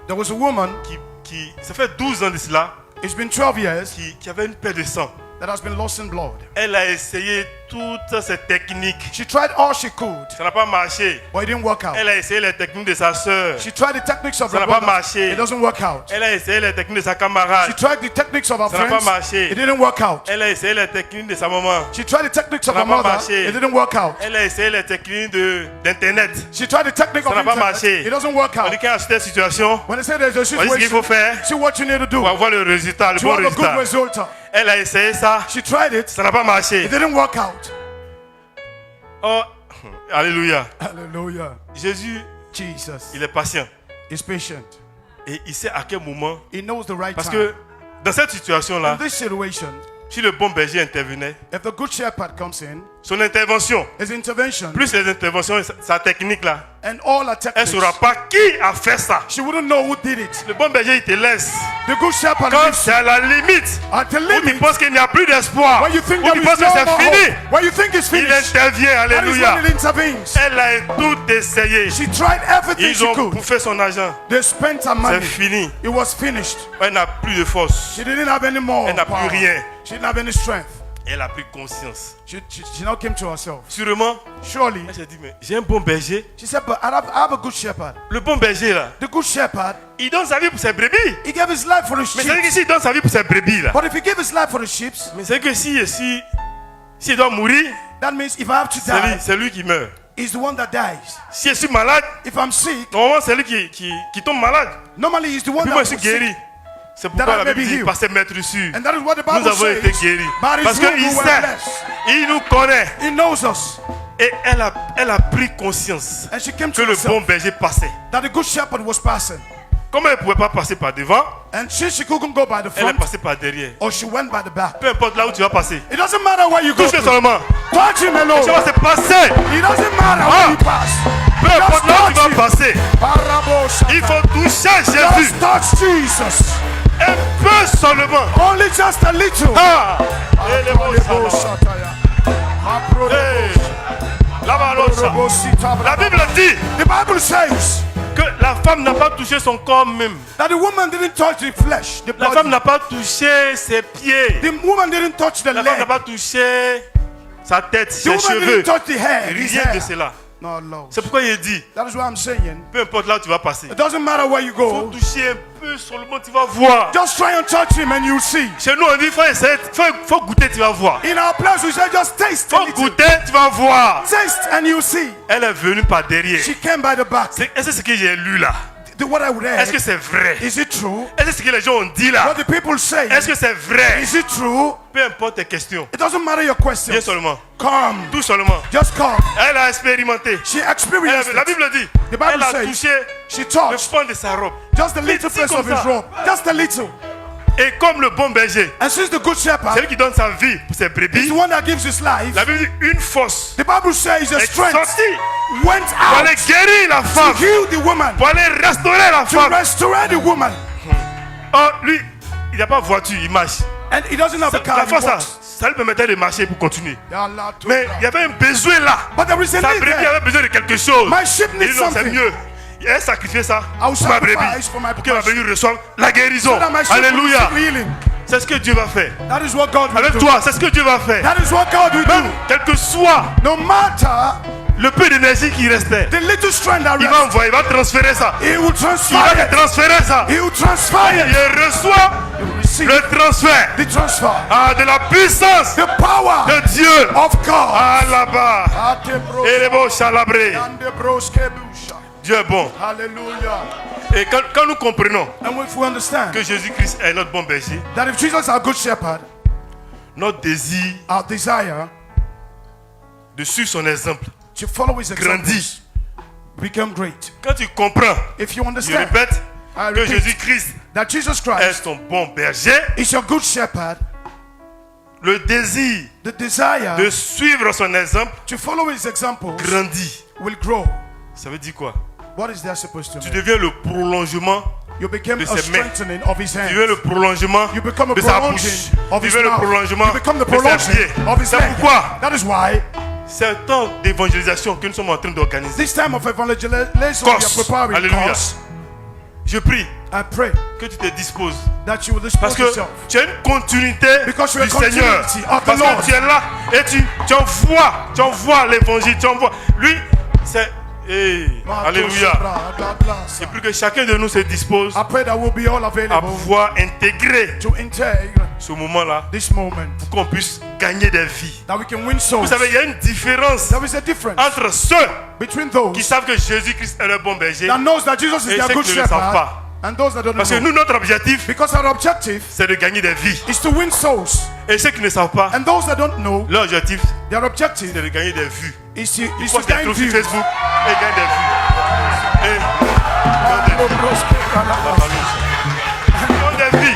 There was a woman, ça fait 12 ans de cela, it's been 12 years, qui avait une perte de sang. that has been lost in blood. Elle a essayé toutes ses techniques. She tried all she could, Ça n'a pas marché. but it didn't work out. Elle a essayé les techniques de sa soeur. She tried the techniques of Ça her n'a pas brother. marché. It doesn't work out. Elle a essayé les techniques de sa She camarade. tried the techniques of her Ça n'a pas friends. marché. It didn't work out. Elle a essayé les techniques de sa maman. She tried the techniques of Ça her n'a pas mother. marché. It didn't work out. Elle a essayé les techniques d'Internet. She tried the technique Ça of n'a pas internet. marché. It doesn't work On out. dit qu'à cette situation, When they say there's a on dit ce qu'il faut situation, faire see what you need to do pour avoir le résultat, le to bon have a good résultat. result. Elle a essayé ça, She tried it. ça n'a pas marché. It didn't work out. Oh, alléluia. Hallelujah. Jésus, Jesus il est patient. is patient. Et il sait à quel moment. He knows the right Parce time. que dans cette situation-là, In this situation, si le bon berger intervenait, if the good shepherd comes in, son intervention, his intervention, plus les interventions, sa technique là, and all her elle ne techniques, saura pas qui a fait ça. she wouldn't know who did it. Le bon berger, il te laisse. The good shepherd Quand leaves c'est à la limite, at the où tu limit. penses qu'il n'y a plus d'espoir, When you think où there tu is penses que no c'est more fini, hope, when you think it's il finished, intervient. that is Alléluia. when it intervenes. Elle a tout essayé. She tried everything Ils she ont could. bouffé son argent. They spent her C'est money. fini. It was finished. Elle n'a plus de force. She didn't have any more Elle n'a plus power. rien. She didn't have any strength. Elle a pris conscience. She now came to herself. Sûrement, Surely, elle s'est dit, mais j'ai un bon berger. she said, but I have a good shepherd. Le bon berger là, The good shepherd, il donne sa vie pour ses brebis. he gave his life for the Mais c'est vrai que sheep. s'il donne sa vie pour ses brebis là, But if he gave his life for the sheep, mais c'est que s'il doit mourir, that means if I have to die, c'est lui qui meurt. he's the one that dies. Si je suis malade, If I'm sick, normalement c'est lui qui tombe malade. normally he's the one Puis that moi was je suis sick. guéri. C'est That pourquoi I la may Bible be dit, healed. par ses maîtres sûrs, And that is what the nous Bible avons été says. guéris. By his Parce wound qu'il we were sait, blessed. il nous connaît. He knows us. Et elle a pris conscience And she came que to le bon herself berger passait. that the good shepherd was passing. Comme elle ne pouvait pas passer par devant, And since she couldn't go by the elle est front, passée par derrière. or she went by the back, Peu importe là où tu vas passer. it doesn't matter where you go. Touche-le through. seulement. Touch him Ça alone. va se passer. It doesn't matter where you pass. Peu importe là où tu vas touch him. passer. Parabosa. Il faut toucher Jésus. Just touch Jesus. Un peu seulement. Only just a little. Ah. Et les mots sont là. Hey. La Bible dit The Bible says que la femme n'a pas touché son corps même. that the woman didn't touch the flesh, the La femme body. n'a pas touché ses pieds. The woman didn't touch the La femme n'a leg. pas touché sa tête, The ses woman cheveux. didn't touch the hair. His Rien de hair. cela. No, Lord. C'est pourquoi il dit, That is what I'm saying. peu importe là où tu vas passer. It doesn't matter where you Il faut go. toucher un peu seulement, tu vas voir. Just try and touch him and you'll see. Chez nous, on dit, faut essayer, faut goûter, tu vas voir. In our place, we say just taste a Faut little. goûter, tu vas voir. Taste and you'll see. Elle est venue par derrière. She came by the back. Est-ce que ce que j'ai lu là, What I would est-ce que add, c'est vrai? is it true? Est-ce que ce que les gens ont dit là, What the people say, est-ce que c'est vrai? is it true? Peu importe tes questions. It doesn't matter your Viens questions. seulement. Come. Tout seulement. Just come. Elle a expérimenté. She experienced La it. Bible dit, The Bible elle a says touché she le touched fond de sa robe. just a little Petit place of comme his ça. robe. Just a little. Et comme le bon berger, And since the good c'est shepherd lui qui donne sa vie pour ses is brebis, the one that gives his life, la Bible dit une force the Bible says the est strength sortie went pour aller out guérir la to femme, heal the woman, pour aller restaurer la to femme. restore the woman. Oh, lui, il n'a pas de voiture, il marche. And he doesn't have a car. La he force, walks. ça lui permettait de marcher pour continuer. Allah to Mais God. il y avait un besoin là. But there is a Sa need brebis there. avait besoin de quelque chose. My sheep Il needs dit non, c'est something. mieux. Il a sacrifié ça I'll pour ma brebis. sacrifice for my Pour que ma brebis reçoive la guérison. So that my sheep will Alléluia. receive healing. C'est ce que Dieu va faire. That is what God will Avec do. toi, c'est ce que Dieu va faire. That is what God will Même do. quel que soit No matter le peu d'énergie qui restait, the little strength that il va rests, envoyer, il va transférer ça. he will Il transfer va it. te transférer ça. He will transfer it. Il reçoit He will receive le transfert the transfer. de la puissance The power de Dieu. of God. Ah là-bas. Ate bro- Et les beaux chalabrés. ande broske busha. Dieu est bon. Hallelujah. Et quand nous comprenons And if we understand que Jésus-Christ est notre bon berger, that if Jesus is our good shepherd, notre désir our desire de suivre son exemple to follow his example grandit. become great. Quand tu comprends, If you je understand répète, I que repeat, Jésus-Christ that Jesus est Christ ton bon berger, is your good shepherd, le désir the desire de suivre son exemple to follow his examples grandit. will grow. Ça veut dire quoi? What is that supposed to Tu mean? deviens le prolongement, You become de a ses mains. strengthening of his tu hands. deviens le prolongement You become a de sa prolonging bouche, of tu his deviens le mouth. prolongement You become the de ses prolonging pieds. of his C'est leg. pourquoi That is why c'est un temps d'évangélisation que nous sommes en train d'organiser. this time of evangelism we are Course. preparing Hallelujah. course. Je prie I pray que tu te disposes. that you will Parce dispose que yourself. tu as une continuité Because you are du Seigneur. continuity of the Parce Lord. que tu es là et tu envoies l'évangile, tu envoies. Lui, c'est... Hey, alléluia. Et plus que chacun de nous se dispose I pray that we'll be all à available pouvoir intégrer to intake ce moment-là this moment, pour qu'on puisse gagner des vies. that we can win souls. Vous savez, il y a une différence There is a difference entre ceux between qui those savent que Jésus-Christ est le bon berger that knows that Jesus et is their ceux good qui ne le savent shepherd pas. and those that don't Parce que know. nous, notre objectif, Because our objective c'est de gagner des vies. is to win souls. Et ceux qui ne savent pas, And those that don't know, leur objectif, their objective c'est de gagner des vues. is to Ils postent des gain trucs sur views. Facebook et gagnent des vues. Et ils ont des vies.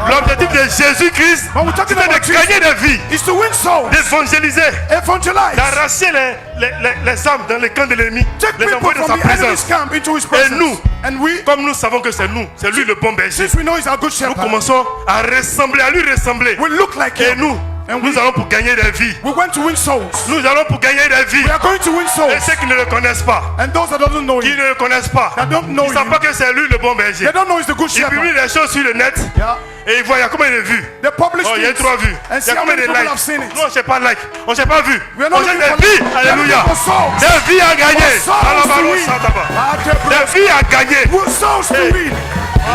L'objectif de Jésus-Christ, When we're talking c'était about de Jesus, gagner des vies, is to win souls, d'évangéliser, evangelize, d'arracher les âmes dans le camp de l'ennemi, take les people envoyer dans sa from the enemy's présence. camp into his presence. nous, And we, Comme nous savons que c'est nous, c'est lui le bon berger, since we know he's our good nous shepherd, commençons à ressembler, à lui ressembler. we look like Et him. nous, And nous allons pour gagner des vies. we went to win souls. Nous allons pour gagner des vies. We are going to win souls. Et ceux qui ne le connaissent pas, And those that don't know qui him, ne le connaissent pas, that don't know ils ne savent him, pas que c'est lui le bon berger. they don't know he's the good Ils publient shepherd. des choses sur le net Yeah. et ils voient, il y a combien de vues. They publish Oh, il y a things 3 vues. and Il y see a how combien many de people likes. have seen it. Non, je n'ai pas like. On ne pas vu. We are not On cherche looking for des vies. likes. We are Alléluia. looking for souls. Des vies à gagner. For souls Alabalo to win. Santaba. Des Des vies à gagner. souls to Hey. win.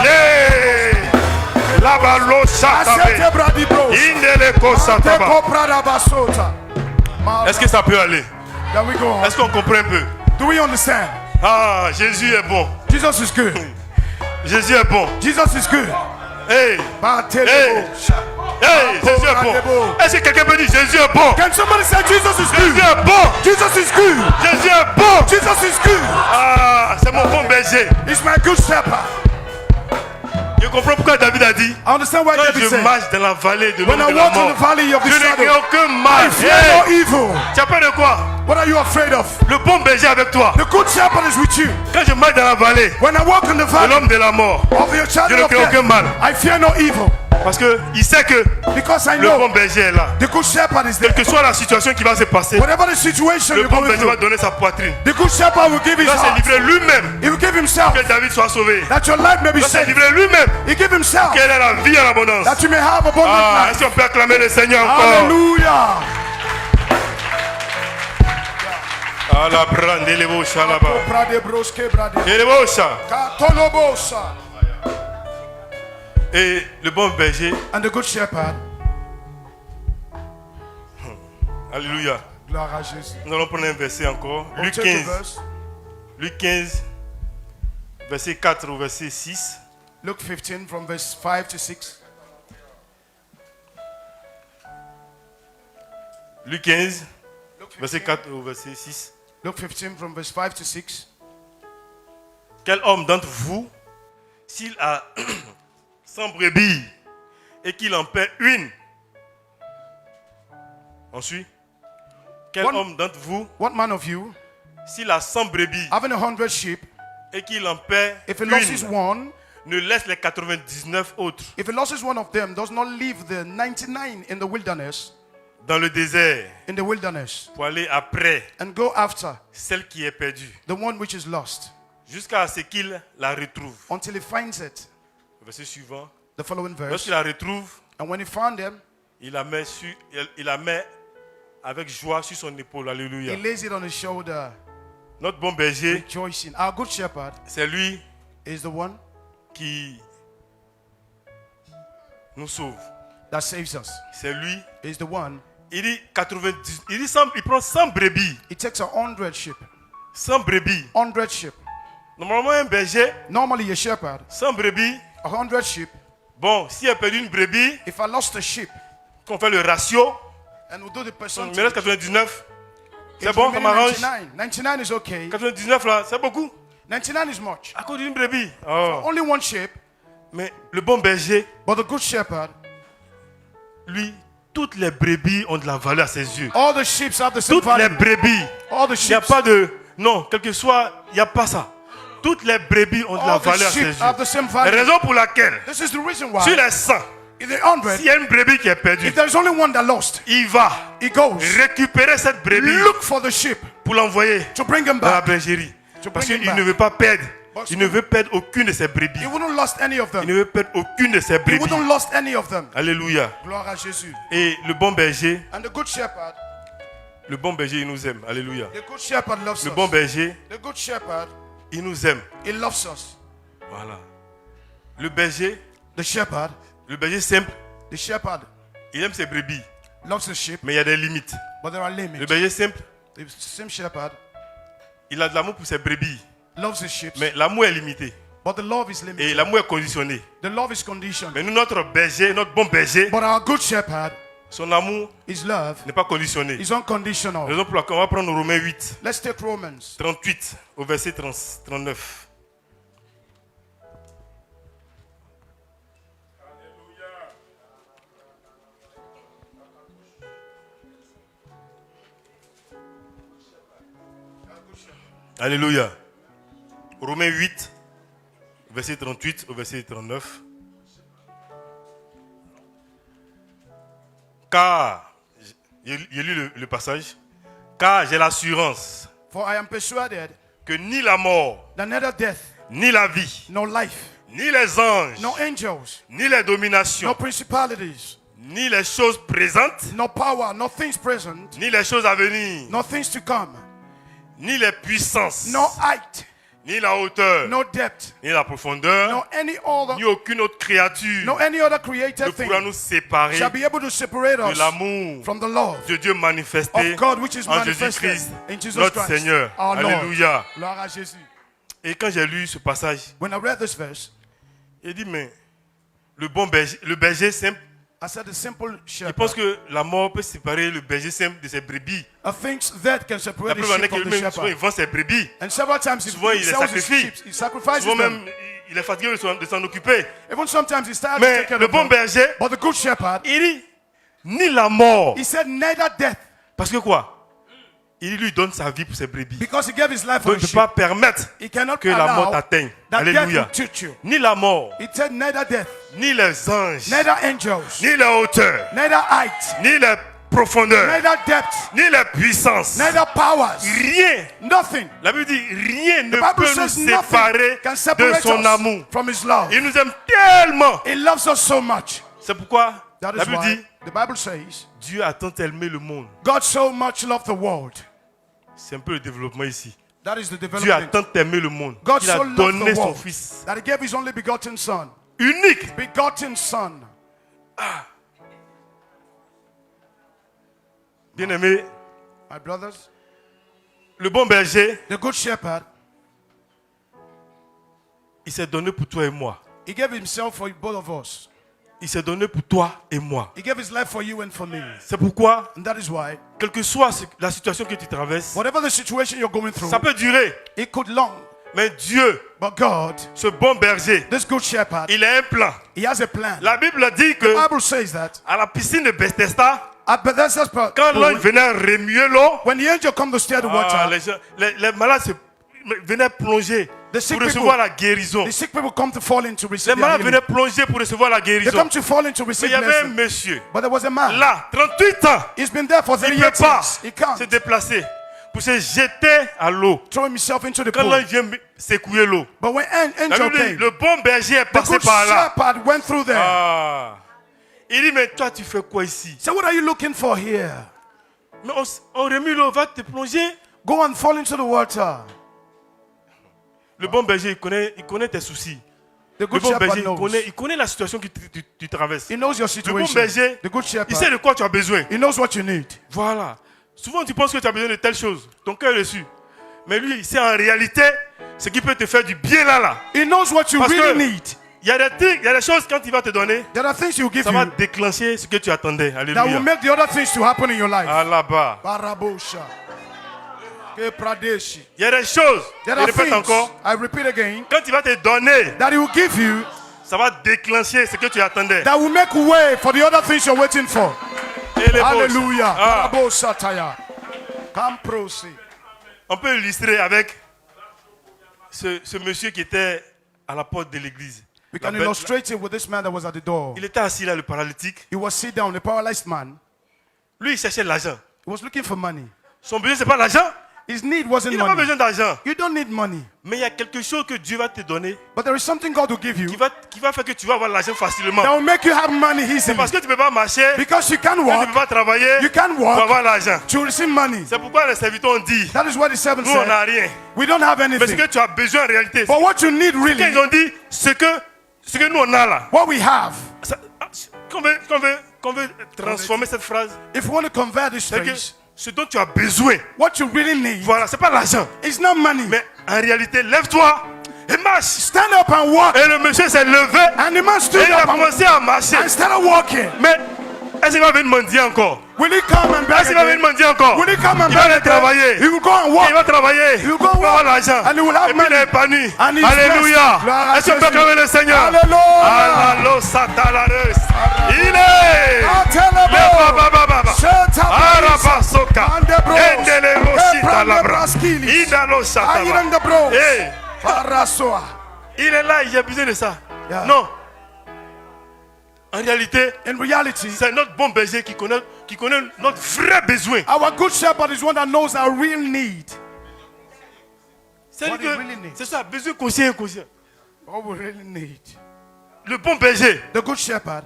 Les Labalo Santaba. Asete bradi bros. Indele Ko Santaba. Teko prada basota. Est-ce que ça peut aller? There we go. Est-ce qu'on comprend un peu? Do we understand? Ah, Jésus est bon. Jesus is good. Jésus est bon. Jesus is good. Hey, Ba hey, hey, Jésus est bon. Est-ce que quelqu'un peut dire Jésus est bon? Can somebody say Jesus is Jésus good? est bon. Jesus is good. Jésus est bon. Jesus is good. Ah, c'est mon bon berger. He's my good shepherd. Je comprends pourquoi David a dit, I understand why quand David je said, marche dans la vallée de when l'ombre I de la walk in mort, the valley of the je ne crains shadow, aucun I mal. fear Hey, no evil. tu as peur de quoi? What are you afraid of? Le bon berger avec toi. The good shepherd is with you. Quand je marche dans la vallée When I walk in the de valley l'homme de la mort, of the je shadow ne of crains aucun death, mal. I fear no evil. Parce qu'il sait que Because I le bon know berger est là. the good shepherd is Quelle there. que soit la situation qui va se passer, Whatever the situation le you're bon going berger va through, donner sa poitrine. the good shepherd will give Il his va se heart. livrer lui-même. He will give himself Que David soit sauvé. that your life may be Il va se saved. livrer lui-même. He give himself Quelle est la vie en abondance. that you may have abundant Ah, life. est-ce qu'on peut acclamer le Seigneur encore? Hallelujah. Ah, la brande, les bouches là-bas. Brade broske brade. Et les bouches. Katolobosa. Et le bon berger, And the good shepherd, alléluia. gloire à Jésus. Nous allons prendre un verset encore. We'll Luc take a 15, verse. Luc 15, verset 4 au verset 6. Luke 15 from verse 5 to 6. Luc 15, Luke verset 15, 4 au verset 6. Luke 15 from verse 5 to 6. Quel homme d'entre vous, s'il a 100 brebis et qu'il en perd une, on suit? Quel One- homme d'entre vous, What man of you, s'il a 100 brebis having 100 sheep, et qu'il en perd if he loses une, one, ne laisse les 99 autres if he loses one of them, does not leave the 99 in the wilderness, dans le désert pour aller après and go after celle qui est perdue the one which is lost jusqu'à ce qu'il la retrouve. until he finds it. Verset suivant. The following verse. Lorsqu'il la retrouve, And when he found them, il la met avec joie sur son épaule. he Alléluia. lays it on his shoulder, Notre bon berger, rejoicing. Our good shepherd c'est lui is the one qui nous sauve. that saves us. C'est lui. Is the one. Il dit 90, il prend 100 brebis. He takes 100 sheep. 100 brebis. 100 sheep. Normalement, un berger, Normally, a shepherd, 100 brebis. 100 sheep. Bon, s'il a perdu une brebis, If I lost a sheep qu'on fait le ratio, and we do the il me reste percentage, 99. C'est it bon, will ça remain m'arrange. 99. 99 is okay. 99 là, c'est beaucoup. 99 is much. À cause d'une brebis. Oh. Only one sheep, Mais le bon berger, but the good shepherd, lui, toutes les brebis ont de la valeur à ses yeux. all the sheep have the same Toutes les value. brebis. All the Il n'y a sheep, pas de... Non, quel que soit, il n'y a pas ça. Toutes les brebis ont de la all the valeur à ses sheep have the yeux. same La value. raison pour laquelle, This is the reason sur why, les 100, in the 100, s'il y a une brebis qui est perdue, if there's only one that lost, il va he goes, récupérer cette brebis look for the sheep pour l'envoyer to bring him dans la back. bergerie. To Parce bring him qu'il back. ne veut pas perdre. But Il ne veut perdre aucune de ses brebis. He wouldn't lost any of Il them. ne veut perdre aucune de ses He brebis. wouldn't lost any of them. Alléluia. Gloire à Jésus. Et le bon berger, And the good shepherd, il nous aime. Alléluia. the good shepherd loves Le bon us. berger, The good shepherd, il nous aime. he loves us. Voilà. Le berger simple, The shepherd il aime ses brebis. loves the sheep, Mais il y a des limites. but there are Le limits. berger simple, The same shepherd il a de l'amour pour ses brebis. loves the sheep, Mais l'amour est limité. but the love is Et limited. l'amour est conditionné. The love is conditioned. Mais nous, notre berger, notre bon berger, But our good shepherd, son amour his love n'est pas conditionné. is unconditional. Raison pour laquelle on va prendre Romains 8, Let's take Romans 38 au verset 39. Alléluia. Romains 8, verset 38 au verset 39. Car, j'ai lu le passage, car j'ai l'assurance For I am persuaded que ni la mort, that neither death, ni la vie, nor life, ni les anges, no angels, ni les no dominations, principalities, ni les choses présentes, no power, no things present, ni les choses à venir, no things to come, ni les puissances, no height, ni la hauteur, no depth, ni la profondeur, no any other, ni aucune autre créature no any other ne created pourra thing nous séparer shall be able to separate de us l'amour from the love de Dieu manifesté of God which is en manifested Jésus-Christ, in Jesus notre Christ, Seigneur. our Lord. Alléluia. Gloire à Jésus. Et quand j'ai lu ce passage, When I read this verse, il dit, mais le bon berger, le berger simple, I said the simple Il shepherd. pense que la mort peut séparer le berger simple de ses brebis. Thinks that can La separate the preuve en est sheep from the que souvent il shepherd. vend ses brebis. And several times Souvent, il he les sells his sacrifie. sheep. He sacrifices Souvent them. même, il est fatigué de s'en occuper. Even sometimes he's tired to Mais take care le of bon them. berger, But the good shepherd, il dit, ni la mort. he said neither death, Parce que quoi? Il lui donne sa vie pour ses brebis. because he gave his life Donc for il ne his peut pas sheep. permettre He cannot que la mort allow t'atteigne. that death will Alléluia. touch you. Ni la mort, He said neither death, ni les anges, neither angels, ni la hauteur, neither height, ni la profondeur, neither depth, ni la puissance. neither powers, Rien. nothing. La Bible dit, rien ne The Bible peut nous says nothing séparer can de separate son us amour. from his love. Il nous aime tellement. He loves us so much. C'est pourquoi That la is Bible why dit, the Bible says, Dieu a tant aimé le monde. God so much loved the world. C'est un peu le développement ici. That is the Dieu a development. tant aimé le monde God qu'il a so loved donné the son world fils that he gave his only begotten son. unique. Begotten son. Bien-aimé, My brothers, le bon berger, the good shepherd, il s'est donné pour toi et moi. he gave himself for both of us. Il s'est donné pour toi et moi. He gave his life for you and for me. C'est pourquoi, And that is why, quelle que soit la situation que tu traverses, whatever the situation you're going through, ça peut durer. it could long. Mais Dieu, But God, ce bon berger, this good shepherd, il a un plan. he has a plan. La Bible dit The que Bible says that à la piscine de Bethesda, at Bethesda's pool, quand l'ange venait remuer l'eau, when the angel comes to stir the water, les malades venaient plonger The sick pour recevoir people- la guérison. the sick people come to fall in to Les receive their malades healing. venaient plonger pour recevoir la They guérison. come to fall in to Mais receive il y avait un blessing. monsieur, But there was a man. là, 38 ans, He's been there for il 3 ne peut pas years. He can't se déplacer pour se jeter à l'eau. throw himself into the Quand pool. l'ange vient secouer l'eau, But when la angel Bible dit, came, le bon berger est the passé good par là. shepherd went through there. Ah. Il dit, mais toi, tu fais quoi ici? So what are you looking for here? Mais on remue l'eau, va te plonger. Go and fall into the water. Le bon berger, il connaît tes soucis. The Le good bon berger, shepherd knows. il connaît la situation que tu traverses. He knows your Le bon situation. berger, The good il sait shepherd, de quoi tu as besoin. he knows what you need. Voilà. Souvent, tu penses que tu as besoin de telle chose. Ton cœur est dessus. Mais lui, il sait en réalité ce qui peut te faire du bien là. He knows what you Parce que really need. il y a des choses quand il va te donner, There are things he will give ça va you déclencher ce que tu attendais. that will Alléluia. make the other things to happen in your life. Ah là-bas. Barabosha. Ke Pradeshi. Il y a des choses, je There are répète things, encore, I repeat again, quand il va te donner, that he will give you ça va déclencher ce que tu attendais. that will make way for the other things you're waiting for. Et les Hallelujah. boss. Ah, Barabosataya. Come proceed. on peut illustrer avec ce monsieur qui était à la porte de l'église. We La can bête- illustrate it with this man that was at the door. Il était assis là, le paralytique. He was sit down, the paralyzed man. Lui, il cherchait l'argent. He was looking for money. Son besoin, ce n'est pas l'argent. His need wasn't Il n'a pas money. besoin d'argent. You don't need money. Mais il y a quelque chose que Dieu va te donner But there is something God will give you qui va faire que tu vas avoir l'argent facilement. that will make you have money C'est easily. parce que tu ne peux pas marcher, Because you can que tu ne walk, peux pas travailler you can pour walk avoir l'argent. to receive money. C'est pourquoi les serviteurs ont dit, That is what the servant nous on n'a said. rien. We don't have Mais ce anything. que tu as besoin en réalité, But what you need quand ils really, ont dit, ce que nous on a là, what we have, qu'on veut transformer cette phrase, if we want to convert this c'est que phrase, ce dont tu as besoin, what you really need voilà, c'est pas l'argent. is not money. Mais en réalité, lève-toi et marche. Stand up and walk. Et le monsieur s'est levé And the man et stood il a up commencé à marcher. and started walking. Mais est-ce qu'il va venir mendier encore? Will he come and beg Est-ce qu'il va venir again? mendier encore? Will he come and Il va beg aller again? travailler. He will go and Il walk. va travailler. You Il go va avoir walk. l'argent. And he will have Et puis il money. est épanoui. And he's Alléluia. blessed. Gloire Est-ce qu'on à peut Jésus. acclamer le Seigneur? Alléluia. Alalo satalares. Il est. Atelebo. Le baba. Shetabarisa. Arabasoka. Andebros. Endele rosita labra. Ebrandebraskilis. Idalo sataba. Ayirandebros. Eh, Parasoa. il est là, il a besoin de ça. Yeah. Non. En réalité, In reality, c'est notre bon berger qui connaît notre vrai besoin. our good shepherd is one that knows our real need. C'est What que he really needs. c'est ça, besoin conscient et inconscient. What we really need. Le bon berger, The good shepherd,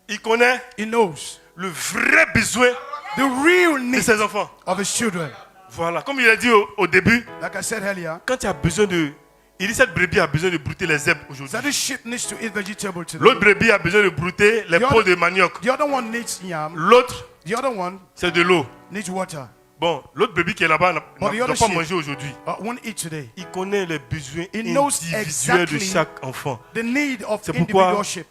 il connaît he knows le vrai besoin the real de need ses enfants. of his children. Voilà, comme il a dit au début, Like I said earlier, quand tu as besoin de... Il dit cette brebis a besoin de brouter les herbes aujourd'hui. that this sheep needs to eat vegetable today. L'autre brebis a besoin de brouter les The peaux other- de manioc. The other one needs yam. L'autre, The other one c'est de l'eau. needs water. Bon, l'autre brebis qui est là-bas But the ne doit other pas sheep- manger aujourd'hui. Won't eat today. Il connaît les besoins He knows individuels exactly de chaque enfant. the need of C'est pourquoi individual sheep.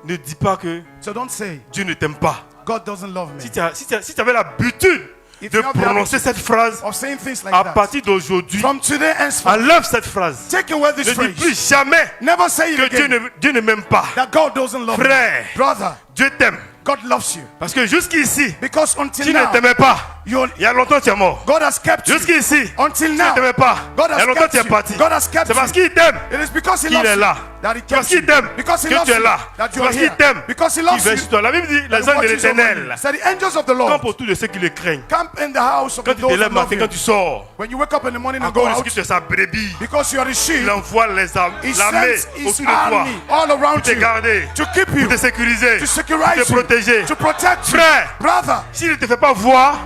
Ne dis pas que So don't say, Dieu ne t'aime pas. God doesn't love me. Si tu avais l'habitude If de you have the prononcer cette phrase, Of saying things like à that. partir d'aujourd'hui, From today henceforth, enlève cette phrase. take away this Ne dis phrase. plus jamais Never say it que again. Dieu ne m'aime pas. That God doesn't love Frère. me. Brother, Dieu t'aime. God loves you. Parce que jusqu'ici, Because until tu ne now, t'aimais pas. you- Il y a longtemps tu es mort. God has kept you. Jusqu'ici, Until tu ne now, t'aimais pas. God Il y a has longtemps kept tu es you. parti. God has kept C'est parce you. qu'il t'aime It is because He qu'il loves est you là. that He C'est kept parce qu'il you. t'aime Because He que loves tu es you là. that C'est you are parce qu'il here. t'aime Because He qu'il loves veille you. sur toi. La Bible dit, that les He anges de watches over you. l'éternel Said the angels of the Lord campent autour de ceux qui le craignent. camp in the house of Quand the tu those te who lèves love matin, you. quand tu sors, When you wake up in the morning and encore go parce out, que tu es sa brebis, because you are the il sheep, envoie He l'armée sends His autour de toi army all pour around te you garder, to keep you, pour te sécuriser, to pour securize te you, protéger. to protect you. Frère, Brother, s'il ne te fait pas voir,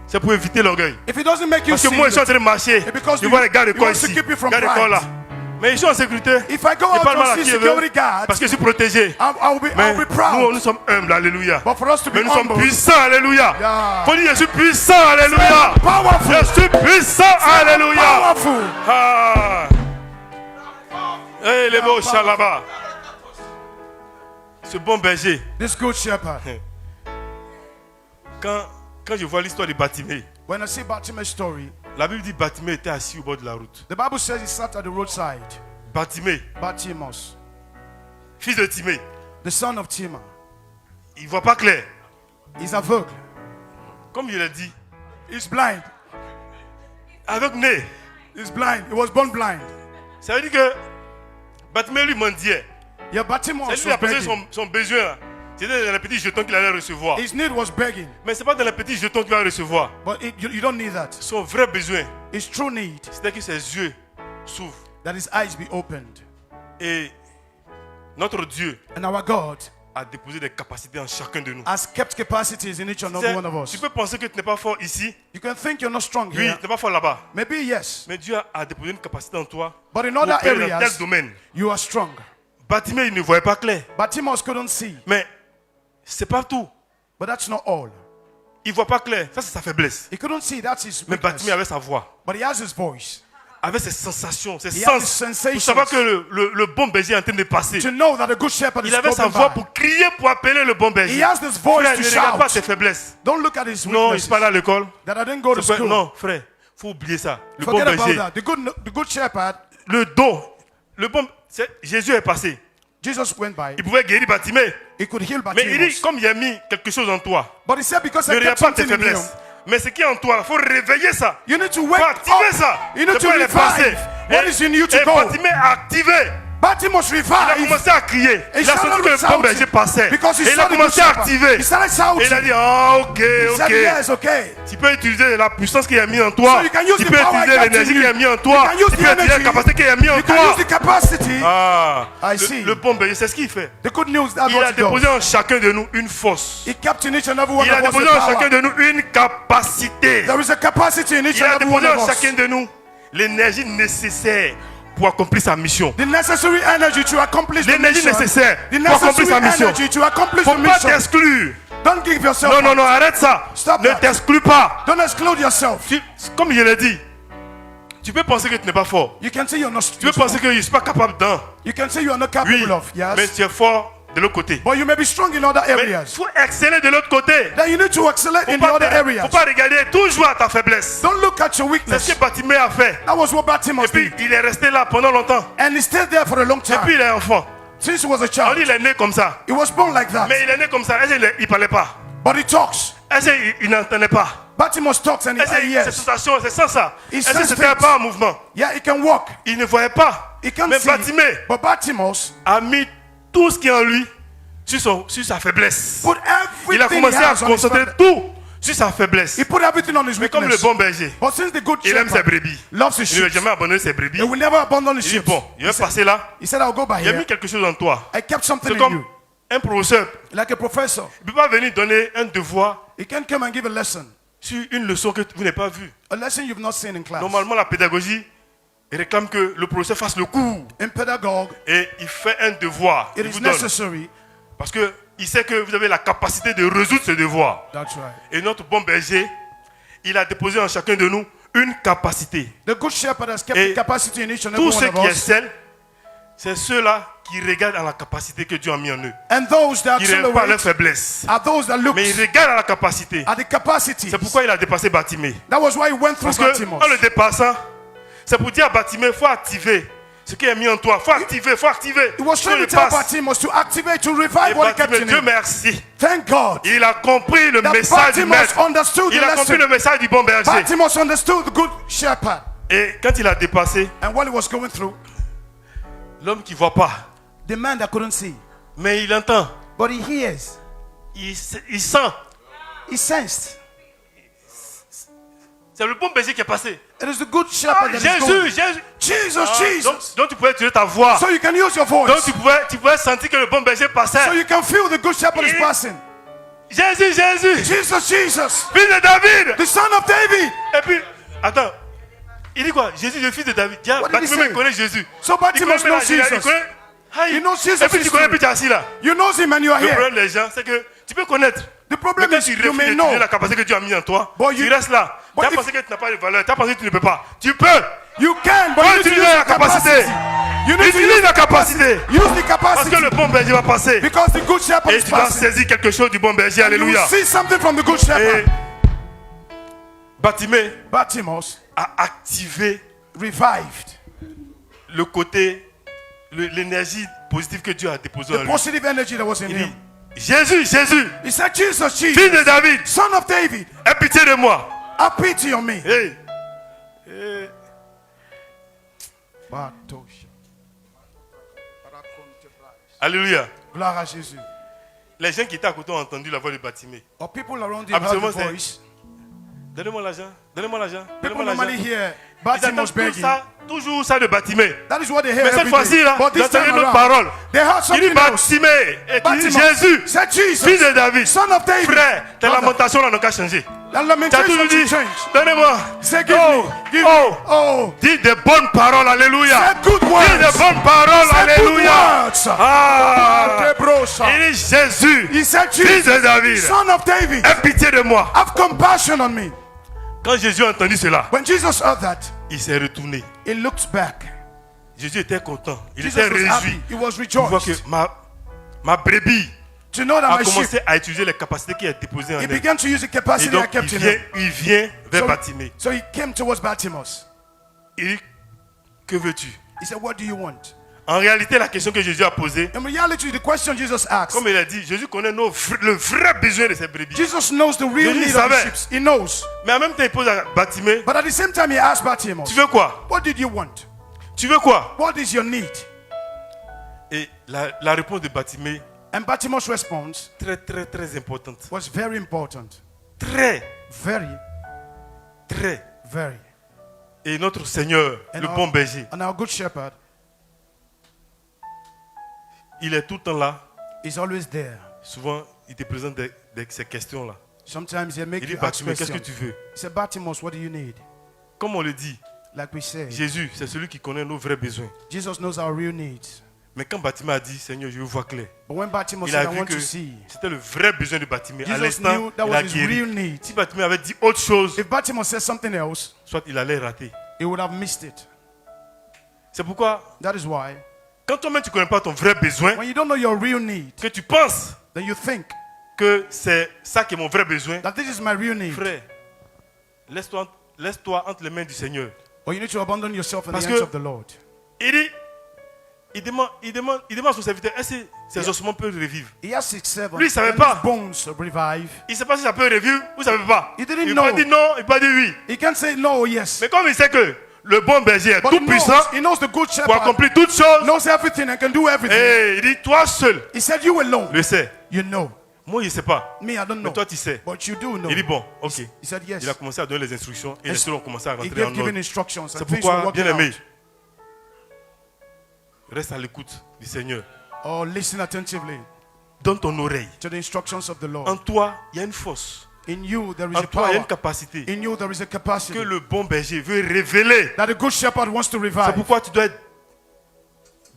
c'est pour éviter l'orgueil. if He doesn't make you Parce que see moi, je suis en it, train de marcher. because Je vois les gardes de he corps wants to ici. keep you from Gardes de corps là. pride. Mais ils sont en sécurité. If I go Je out parle mal to à see qui je veux. security guards, Parce que je suis protégé. I'll Mais be proud. nous sommes humbles. Alléluia. But for us to be Mais nous sommes humble, puissants. Alléluia. Yeah. Faut dire, je suis puissant. Alléluia. powerful, Je suis puissant. Alléluia. powerful. Ah. Hey, les mots, là-bas. Ce bon berger, This good shepherd. quand je vois l'histoire de Bartimée, When I see Bartimaeus' story, la Bible dit Bartimée était assis au bord de la route. the Bible says he sat at the roadside. Bartimée, Bartimaeus, fils de Timée, the son of Timah, il ne voit pas clair. is aveugle. Comme il a dit, He's blind. aveugle-né. He's blind. He was born blind. Ça veut dire que Bartimée lui mendiait. Yeah, Bartimaeus C'est lui qui a was posé begging. son besoin. Là. C'était dans les petits jetons qu'il allait recevoir. His need was begging. Mais ce n'est pas dans les petits jetons qu'il va recevoir. But you don't need that. Son vrai besoin, His true need, c'était que ses yeux s'ouvrent. that his eyes be opened. Et notre Dieu And our God a déposé des capacités en chacun de nous. has kept capacities in each and every one of us. Tu peux penser que tu n'es pas fort ici. You can think you're not strong Oui, here. tu n'es pas fort là-bas. Maybe yes. Mais Dieu a déposé une capacité en toi But in pour other opérer dans tel areas, domaine. you are strong. Bartimée, il ne voyait pas clair. Bartimaeus couldn't see. Mais c'est pas tout. But that's not all. Il ne voit pas clair. Ça, c'est sa faiblesse. He couldn't see. That's his Mais weakness. Bartimée avait sa voix, But he has his voice. avait ses sensations, ses He has his sens. sensations. Pour savoir que le bon berger est en train de passer. To know that a good shepherd is Il avait sa going voix by. pour crier, pour appeler le bon He berger. has this voice Frère, to ne regarde pas ses shout. faiblesses. Don't look at his Non, il ne weaknesses. suis pas là à l'école. That I didn't go to C'est pas- school. Non, frère, il faut oublier ça. Le bon Forget about berger, that. The good shepherd, le don, Jésus est passé. Jesus went by. Il pouvait guérir Bartimée. He could heal Mais il dit, Bartimaeus. comme il a mis quelque chose en toi, But he said because ne I regarde kept pas tes something in you, faiblesses. Mais ce qui est en toi, il faut réveiller ça. you need to Il wake faut activer up. ça. You need C'est to pour les passer. revive what is in you to Et go. Bartimée a activé. Bartimaeus Il a revived. commencé à crier. He Il a senti started que le bon shouting berger passait. because he Et il a saw the good commencé à shepherd. activer. He started Et shouting. il a dit, ah, ok, He said, ok. yes, okay. Tu peux utiliser la puissance qu'il a mis en toi. So you can use Tu the peux power utiliser kept in l'énergie you. qu'il a mis en You toi. can use Tu the peux utiliser la energy. capacité qu'il a mis en You can toi. use the capacity. Ah, I see. le bon berger, c'est ce qu'il fait. The good news, that's Il what a he déposé does. en chacun de nous une force. He kept in each and every one Il a of us déposé the en chacun power. de nous une capacité. There is a capacity in each Il and a every one déposé en of us. chacun de nous l'énergie nécessaire pour accomplir sa mission. The necessary energy to accomplish the L'énergie mission. nécessaire The pour accomplir sa necessary mission. energy to accomplish Faut the pas mission. t'exclure. Don't give yourself Non, non, up. non, arrête ça. Stop Ne that. t'exclus pas. Don't exclude yourself. Comme je l'ai dit, tu peux penser que tu n'es pas fort. You can say you're not Tu peux penser que je ne suis pas capable d'un. You can say you are not Oui, capable of. mais Yes. tu es fort de l'autre côté. But you may be strong in other Mais il areas. faut exceller de l'autre côté. Then you need to excel in the Faut other pas areas. regarder toujours à ta faiblesse. Don't look at your C'est weakness. ce que Bartimée a fait. That was what Et Bartimaeus puis did. il est resté là pendant longtemps. And he stayed there for a long Et puis time. il est enfant. Since he was a On dit child. il est né comme ça. He was born like that. Mais il est né comme ça. Est-ce qu'il ne parlait pas? But he talks. Est-ce qu'il n'entendait pas? Bartimaeus talks and Est-ce que he ses hears. sensations, c'est sans ça? He Est-ce que sense c'était things. pas en mouvement? Yeah, he can walk. Il ne voyait pas. He can Mais see. Bartimée But Bartimaeus a mis tout ce qui est en lui sur sa faiblesse. put Il a everything he commencé à has on his concentrer weakness. tout sur sa faiblesse. He put everything on his Mais comme le weakness. bon berger, But since the good il aime ses shepherd brebis. loves his Il ne veut sheep, jamais abandonner ses brebis. he will never abandon his Il dit sheep. bon, je vais passer là. He said, I'll go by Il a mis here. quelque chose en toi. I kept something C'est in comme you. un professeur. Like a professor. Il ne peut pas venir donner un devoir He can come and give a lesson. sur une leçon que vous n'avez pas vue. A lesson you've not seen in class. Normalement, la pédagogie réclame que le professeur fasse le cours. In pedagogue, Et il fait un devoir. it Il is vous donne. necessary. Parce qu'il sait que vous avez la capacité de résoudre ce devoir. That's right. Et notre bon berger, il a déposé en chacun de nous une capacité. The good shepherd has kept Et the capacity in each and every Tous one ceux of qui us. excellent, c'est ceux-là qui regardent à la capacité que Dieu a mis en eux. And those that Ils ne regardent pas à leur accelerate faiblesse. are those that look Mais ils regardent à la capacité. at the capacity. C'est pourquoi il a dépassé Bartimée. That was why he went through Parce que Bartimaeus. en le dépassant, c'est pour dire à Bartimée, il faut activer ce qui est mis en toi. Il faut activer, il faut activer. It was Tu trying le to tell passes. Bartimaeus to activate, to Et revive what he kept Bartimée, in Dieu him. merci. Thank God Il a compris le that message du Bartimaeus maître. understood the Il a compris lesson. le message du bon berger. Bartimaeus understood the good shepherd. Et quand il a dépassé, And what he was going through, l'homme qui ne voit pas, the man that couldn't see, mais il entend, but he hears, il sent. he sensed. C'est le bon berger qui est passé. It is the good shepherd that is Jésus, going. Jésus. Jesus, Ah, Jesus. donc tu pouvais utiliser ta voix. So you can use your voice. Donc tu pouvais sentir que le bon berger passait. So you can feel the good shepherd is Et- passing. Jésus, Jésus, Jesus, Jesus, fils de David. the son of David. Et puis, attends, il dit quoi? Jésus, le fils de David. Tiens, What did he Bartimée say? connaît Jésus. So Bartimaeus Il connaît knows il Jesus. connaît- Aïe. He knows Jesus Et puis tu is connais, true. puis tu es assis là. You know him and you are Le here. problème des gens, c'est que tu peux connaître. The Mais problem quand is tu you refuses may d'étudier know. la capacité que Dieu a mis en toi, But tu you- restes là. Tu but as if- pensé que tu n'as pas de valeur. Tu as pensé que tu ne peux pas. Tu peux. You can, but Faut you need to utiliser use la your capacité. capacity. You need to Utilise use la capacité. Use the Parce que capacity. le bon berger va passer. Because the good shepherd Et is tu dois passing. saisir quelque chose du bon berger. You will Alléluia. see something from the good Et shepherd. Bartimée Bartimaeus a activé revived le côté, l'énergie positive que Dieu a déposée en the lui. positive energy that was in Il dit, him. Jésus, Jésus, He said, Jesus, fils Jesus, de David, son of David, aie pitié de moi. have pity on me. Hey. Alléluia. Gloire à Jésus. Les gens qui étaient à côté ont entendu la voix de Bartimée. Or people around him heard Absolument, the c'est- voice. Donnez-moi l'argent, donnez-moi l'argent, People donnez-moi normally l'argent. hear Ils Bartimaeus attendent begging. toujours ça de Bartimée. That is what they hear Mais cette every fois-ci, day. là, But ils this time entendaient notre around, parole. they heard Il dit something else. Bartimée, et qui dit Bartimaeus Jésus, said, Jesus, fils de David. son of David. Frère, tes Brother, lamentations là n'ont qu'à changer. the Tu as lamentation toujours dit, should change. donnez-moi. Say, give Oh, me, give oh. me. Oh, Dis des bonnes paroles, alléluia. say good Dis words. des bonnes paroles, Say good alléluia. words. Ah, Debrosa. il dit Jésus, He said, fils Jesus, de David, son of David, aie pitié de moi. have compassion on me. Quand Jésus a entendu cela, When Jesus heard that, il s'est retourné. he looked back. Jésus était content, il Jesus était was réjoui. happy. He was Il voit que rejoiced ma brebis to know that a my sheep. commencé à utiliser les capacités qui est déposées en He elle. began to use the Et capacity I donc, kept in him. il vient vers So, Bartimée. so he came towards Bartimaeus. Il dit, que veux-tu? He said, what do you want? En réalité, la question que Jésus a posée, In reality, the question Jesus asked, comme il a dit, Jésus connaît le vrai besoin de ses brebis. Jesus knows the real Jésus need of the savait. sheep. He knows. Mais en même temps, il pose à Bartimée, But at the same time, he asked Bartimaeus, tu veux quoi? what did you want? Tu veux quoi? What is your need? Et la réponse de Bartimée, And Bartimaeus' response très, très, très importante. was very important. Très, Very, très. very. Et notre Seigneur, And le bon berger, and our good shepherd il est tout le temps là. is always there. Souvent, il te présente ces questions-là. Sometimes he make Il dit, you ask Bartimée, qu'est-ce que questions. tu veux? He said, Bartimaeus, what do you need? Comme on le dit, Like we say, Jésus, c'est celui qui connaît nos vrais besoins. Jesus knows our real needs. Mais quand Bartimée a dit, Seigneur, je veux voir clair, But when Bartimaeus il a said, I vu want que to see, c'était le vrai besoin de Bartimée. À Jesus l'instant, knew that il a was his real guéri. need. Si Bartimée avait dit autre chose, If Bartimaeus said something else, soit il allait rater. he would have missed it. C'est pourquoi, That is why, quand toi-même tu ne connais pas ton vrai besoin, when you don't know your real need, que tu penses then you think que c'est ça qui est mon vrai besoin, that this is my real need. frère, laisse-toi entre les mains du Seigneur. Or you need to abandon yourself in Parce the hands que- of the Lord. Il dit, il demande à son serviteur, est-ce que ses ossements peuvent revivre? He has 6-7. Lui, il savait and pas. his bones revive. Il ne sait pas si ça peut revivre ou ça ne peut pas. He didn't Il peut pas know. dire non, il peut pas dire oui. He can't say no or yes. Mais comme il sait que le bon berger est But tout puissant he knows the good pour shepherd accomplir toutes choses, knows everything and can do everything. et il dit, toi seul, He said, you alone, le sais. you know. Moi, je ne sais pas. Me, I don't know. Mais toi, tu sais. But you do know. Il dit, bon, ok. He said yes. Il a commencé à donner les instructions et les choses ont commencé à He rentrer gave en given ordre. instructions C'est and things were pourquoi, working bien aimé, out. reste à l'écoute du Seigneur. Or listen attentively Donne ton oreille. to the instructions of the En Lord. toi, il y a une force. In you, there is En a toi, il y a une power. capacité In you, there is a capacity que le bon berger veut révéler. that the good shepherd wants to C'est revive. pourquoi tu dois être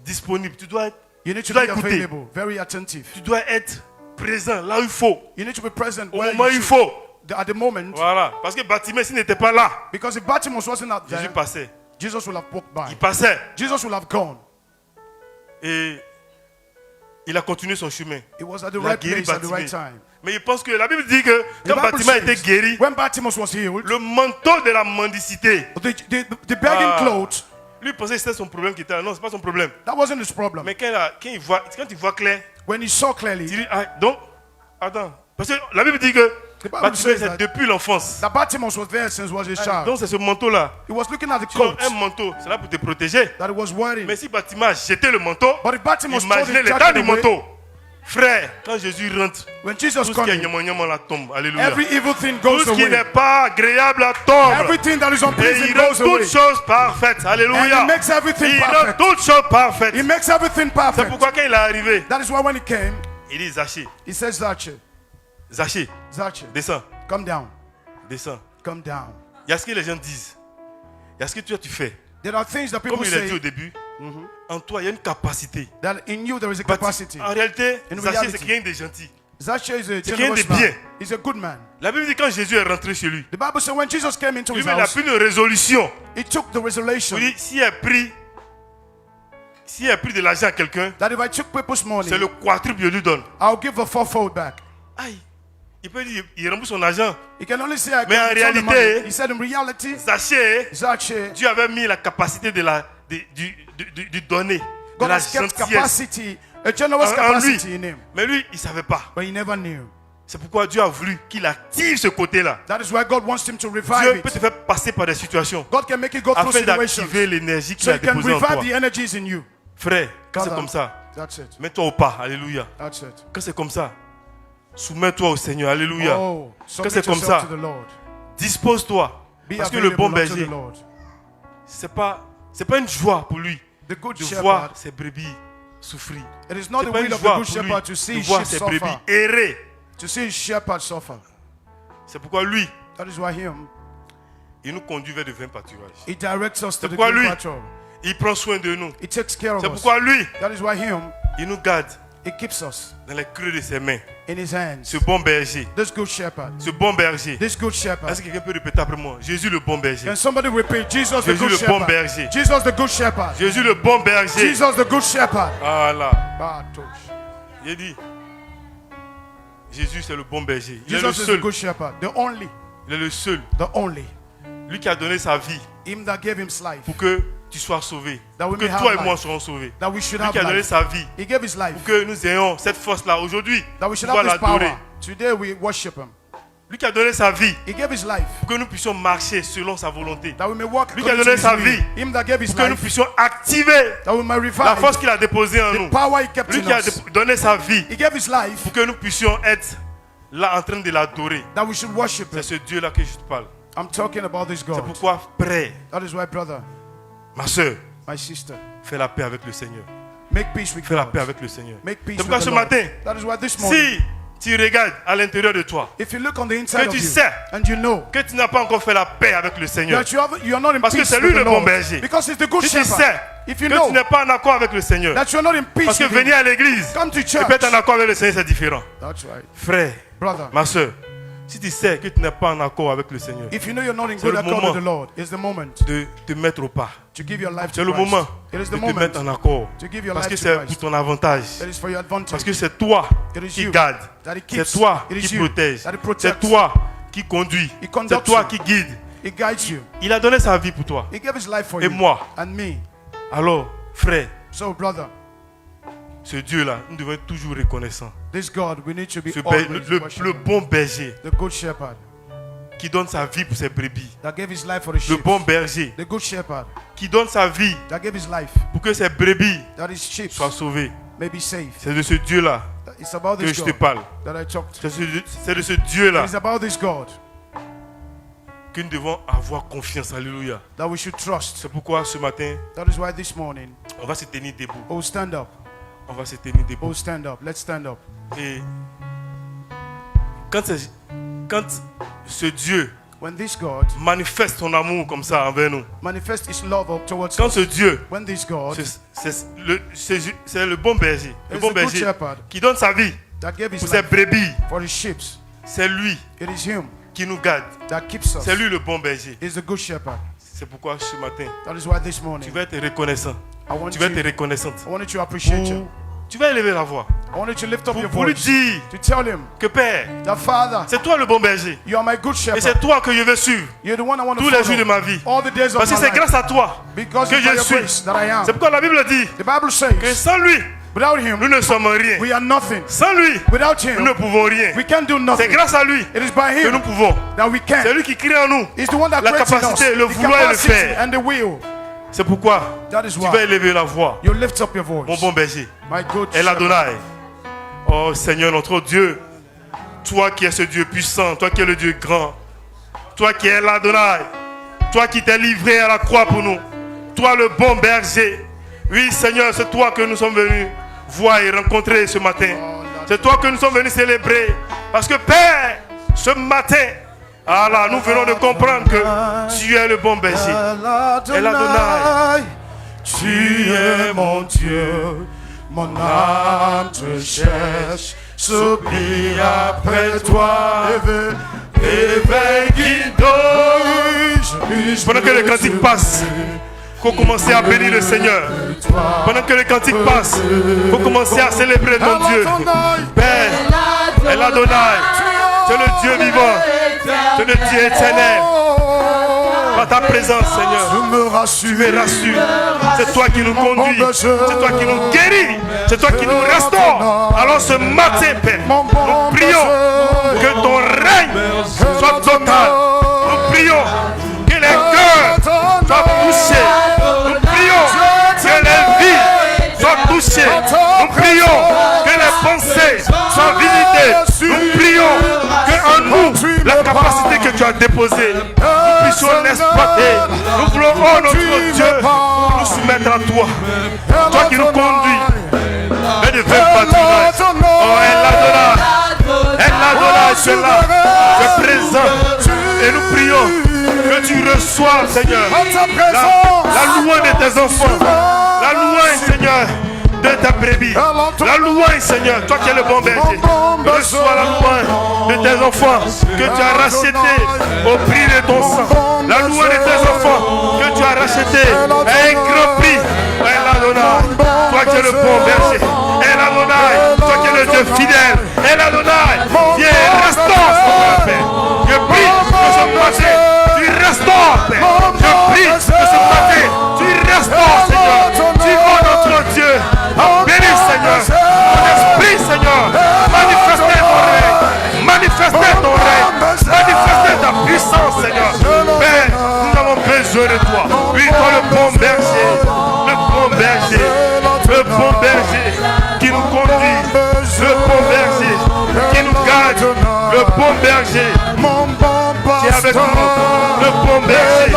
disponible. Tu dois You need to dois be écouter. available, very attentive. être présent là où il faut. You need to be present Au where moment où you il should. faut. At the moment, Voilà. Parce que Bartimée, s'il n'était pas là, because if Bartimaeus wasn't out Jésus there, passait. Jesus will have walked by. Il passait. Jesus will have gone. Et il a continué son chemin. He was at the Il a right guéri place at the right Bartimée. time. Mais il pense que la Bible dit que The quand Bible Bartimée a été says, guéri, when Bartimaeus was healed, le manteau de la mendicité, the begging Ah. clothes, lui pensait que c'était son problème qui était là. Non, c'est pas son problème. that wasn't his problem. Mais quand il voit clair, When he saw il clearly, dit, ah, donc, attends. Parce que la Bible dit que The Bible Bartimée, says c'est that- depuis l'enfance. that Bartimaeus was there since was his child. Donc c'est ce manteau-là. He was looking at the Sinon, coat un manteau, c'est là pour te protéger. that he was wearing. Mais si Bartimée a jeté le manteau, But if Bartimaeus told imaginez him l'état jack du it away, manteau. Frère, quand Jésus rentre, when Jesus tout ce qui est comes, nyama là tombe. Alléluia. every evil thing Tout goes ce qui away. n'est pas agréable à tombe. Everything that is Et unpleasing il rend goes away. toutes choses parfaites. And Alléluia. he makes everything Il rend perfect. toutes choses parfaites. He makes everything C'est perfect. pourquoi quand il est arrivé, That is why when he came, il dit Zachée, he says, Zachary, Zachée, descends, come down, descends. come down. Il y a ce que les gens disent. Il y a ce que toi tu fais. There are things that people Comme il a dit au say début, en toi il y a une capacité. that in you there is a But capacity. en réalité, In Zachée reality. c'est quelqu'un de gentil. Zachary is a quelqu'un generous de bien. man. He's a good man. La Bible dit quand Jésus est rentré chez lui, The Bible says when Jesus came into his lui-même il a house, pris une résolution. he took the resolution Il dit s'il a pris de l'argent à quelqu'un, that if I took people's money, c'est le quadruple je lui donne. I'll give a fourfold back. Aïe. Il peut dire, il rembourse son argent. He can only say I Mais en can return the réalité, money. He said in reality, Zachée, Zachary, Dieu avait mis la capacité de donner, de God la has kept gentillesse capacity, a generous en lui. capacity in him. Mais lui, il ne savait pas. But he never knew. C'est pourquoi Dieu a voulu qu'il active ce côté-là. That is why God wants him to Dieu revive peut te it. faire passer par des situations God can make you go through afin situations d'activer l'énergie qu'il so a he can déposée en toi. revive the energies in you. Frère, quand c'est Brother, comme ça, That's it. mets-toi au pas. Alléluia. That's it. Quand c'est comme ça, soumets-toi au Seigneur. Alléluia. Oh, Quand submit c'est comme yourself ça, to the Lord. dispose-toi. Be Parce que le bon available unto berger, the Lord. c'est pas une joie pour lui The good de shepherd. voir ses brebis souffrir. It is not C'est the pas will une of the joie good pour lui shepherd to see de his voir sheep ses brebis suffer. errer. To see his shepherd suffer. C'est pourquoi lui, That is why him, il nous conduit vers de vains pâturages. he directs us to C'est the pourquoi green lui, pasture. il prend soin de nous. He takes care of C'est us. pourquoi lui, That is why him, il nous garde he keeps us dans les creux de ses mains. in his hands. Ce bon berger. This good shepherd. Ce bon berger. This good Est-ce shepherd. que quelqu'un peut répéter après moi? Jésus le bon berger. Can somebody repeat? Jesus the Jésus good le bon shepherd. berger. Jesus the good shepherd. Jésus le bon berger. Jesus the good shepherd. Voilà. Batosh. Il dit, Jésus c'est le bon berger. Il est le Jesus is the seul. good shepherd. The only. Il est le seul. The only. Lui qui a donné sa vie Him that gave his life. pour que tu sois sauvé. That we Pour que may have toi et moi life. soyons sauvés. That we should Lui have qui a donné life. sa vie He gave his life. pour que nous ayons cette force-là aujourd'hui. That we should Pouvoir have his l'adorer. power. Today we worship him. Lui qui a donné sa vie He gave his life. pour que nous puissions marcher selon sa volonté. That we may walk Lui qui a according to donné his sa will. vie. Him that gave his Pour que nous life. puissions activer That we may la revive force qu'il a déposée en the nous. power he kept Lui in qui a us. donné sa vie He gave his life pour que nous puissions être là en train de l'adorer. that we should worship C'est him. ce Dieu-là que je te parle. I'm talking about this C'est God. pourquoi, frère, That is why, brother, ma soeur, my sister, fais la paix avec le Seigneur. make peace with Fais la God. paix avec le Seigneur. Make peace C'est pourquoi with ce the Lord. matin, That is why this morning, si tu regardes à l'intérieur de toi, if you look on the inside que of tu you sais and you know que tu n'as pas encore fait la paix avec le Seigneur, that you are not in Parce que peace c'est lui with the le bon Lord, berger. because he's the good si tu shepherd. sais If you que know tu n'es pas en accord avec le Seigneur, that you are not in peace parce que with him, venir à l'église come to et church. peut être en accord avec le Seigneur, c'est différent. That's right, Frère, brother. ma soeur, si tu sais que tu n'es pas en accord avec le Seigneur, If you know you're not in C'est good le accord moment. with the Lord, it's the moment de te mettre au pas. to give your life C'est to le Christ. moment It is de the te moment mettre en accord. to give your Parce que life to c'est pour Christ. ton avantage. It is for your advantage. Parce que c'est toi It is qui you garde. that he C'est keeps. toi It is qui you protège. that he C'est protects. toi qui conduit. He conducts C'est toi you. qui guide. He guides you. Il a donné sa vie pour toi. He gave his life for Et you moi. and me. Alors, frère, So, brother, ce Dieu-là, nous devons être toujours reconnaissants. this God, we need to be Ce always le worshiping. bon berger The good shepherd qui donne sa vie pour ses brebis. that gave his life for the Le sheep. bon berger The good shepherd qui donne sa vie that gave his life pour que ses brebis that his sheep soient sauvées. may be saved. C'est de ce Dieu-là It's about que this je te God parle. that I talked to. C'est de ce Dieu-là It's about this God que nous devons avoir confiance. Alléluia. that we should trust. C'est pourquoi ce matin, That is why this morning, on va se tenir debout. oh, stand up. On va se tenir debout. Oh, stand up. Let's stand up. Et quand ce Dieu When this God manifeste son amour comme ça envers nous, manifests his love towards quand us, ce Dieu, when this God c'est le bon berger, le is bon the good berger shepherd qui donne sa vie that gave his pour ses life brebis, for his sheep, c'est lui it is him qui nous garde. that keeps us. C'est lui le bon berger. He's the good shepherd. C'est pourquoi ce matin, That is why this tu morning vas être reconnaissant want tu vas you, être reconnaissante. I want you to appreciate him. Tu vas élever la voix I want you to lift up your pour lui voice dire to tell him que Père, that Father, c'est toi le bon berger. you are my good Et shepherd. c'est toi que je veux suivre You're the one I want to tous les jours de follow ma vie. all the days of Parce que my c'est life. grâce à toi Because que of je your suis. grace that I am. C'est pourquoi la Bible dit The Bible que says, sans lui, without him, nous ne sommes rien. we are nothing. Sans lui, Without nous him, ne pouvons rien. we can't do C'est nothing. grâce à lui It is by que nous him pouvons. that we C'est can. lui qui crée en nous. It's the one that La creates in us capacité, le the vouloir et le capacity faire. and the will. C'est pourquoi That is tu why vas élever la voix. you lift up your Mon voice. bon berger, My good El shepherd. Adonai. Oh Seigneur notre Dieu, toi qui es ce Dieu puissant, toi qui es le Dieu grand, toi qui es l'Adonai, toi qui t'es livré à la croix pour nous, toi le bon berger. Oui Seigneur, c'est toi que nous sommes venus voir et rencontrer ce matin. C'est toi que nous sommes venus célébrer. Parce que Père, ce matin, ah là, nous venons de comprendre que tu es le bon berger. El Adonai. Tu es mon Dieu, mon âme te cherche, s'oublie après toi. Éveille qui dort. Pendant que le cantique passe, il faut commencer à bénir le Seigneur. Pendant que le cantique passe, il faut commencer à célébrer ton Dieu. Père, El Adonai, tu es le Dieu vivant, tu es le Dieu éternel. Par ta présence, Seigneur, Tu me rassures, tu me rassures. C'est toi qui nous conduis, c'est toi qui nous guéris, c'est toi qui nous restaure. Alors ce matin, Père, nous prions que ton règne soit total. Nous prions que les cœurs soient touchés. Nous prions que les vies soient touchées. Nous prions que les pensées soient visitées. Nous prions que en nous, la capacité que tu as déposée, nous puissions l'exploiter. Nous voulons, oh notre Dieu, nous soumettre à toi. Toi qui nous conduis. Mais ne fais pas du oh, El Adonai, tu es là, tu es présent. Et nous prions que tu reçoives, Seigneur, la louange de tes enfants. La louange, Seigneur, de ta brebis. La louange, Seigneur, toi qui es le bon berger. Reçois la louange de tes enfants que tu as rachetés au prix de ton sang. La louange de tes enfants que tu as rachetés à un grand prix. El Adonai, toi qui es le bon berger. El Adonai, toi qui es le Dieu fidèle. El Adonai, viens restaure ce Père. Je prie que ce matin, tu restaures, Père. Je prie que ce matin, tu restaures, Seigneur. Tu vois notre Dieu. Bénis, Seigneur. Mon esprit, Seigneur. Manifestez ton règne. Manifestez ton règne. Manifestez ta puissance, Seigneur. Père, nous avons besoin de toi. Oui, toi le bon berger. Le bon berger. Le bon berger qui nous conduit. Le bon berger qui nous garde. Le bon berger qui est avec nous. Le bon berger. Le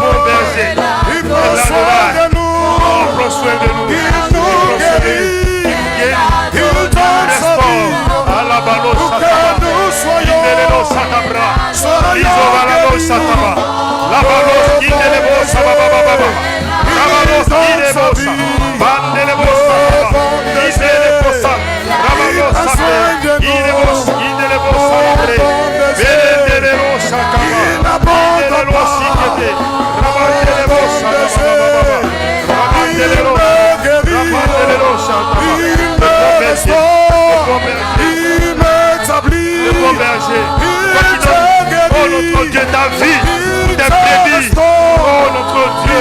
bon berger. El Adonai. Oh, prends soin de nous. Prends soin de nous. Il restaure. À la baloche. Indelelo Satabra. Isovalalo Sataba. La baloche. Indelebo Sababa. La baloche. Indelebo Bandelebo Sababa. Indelebo Sababa. La baloche. Indelebo Sababre. Bendelebo Sakaba. Indelebo Sikete. Rabandelebo Sababa. Rabandelebo. Rabandelebo Sababa. Le bon berger, toi qui donnes, oh notre Dieu, ta vie, tes brebis, oh notre Dieu,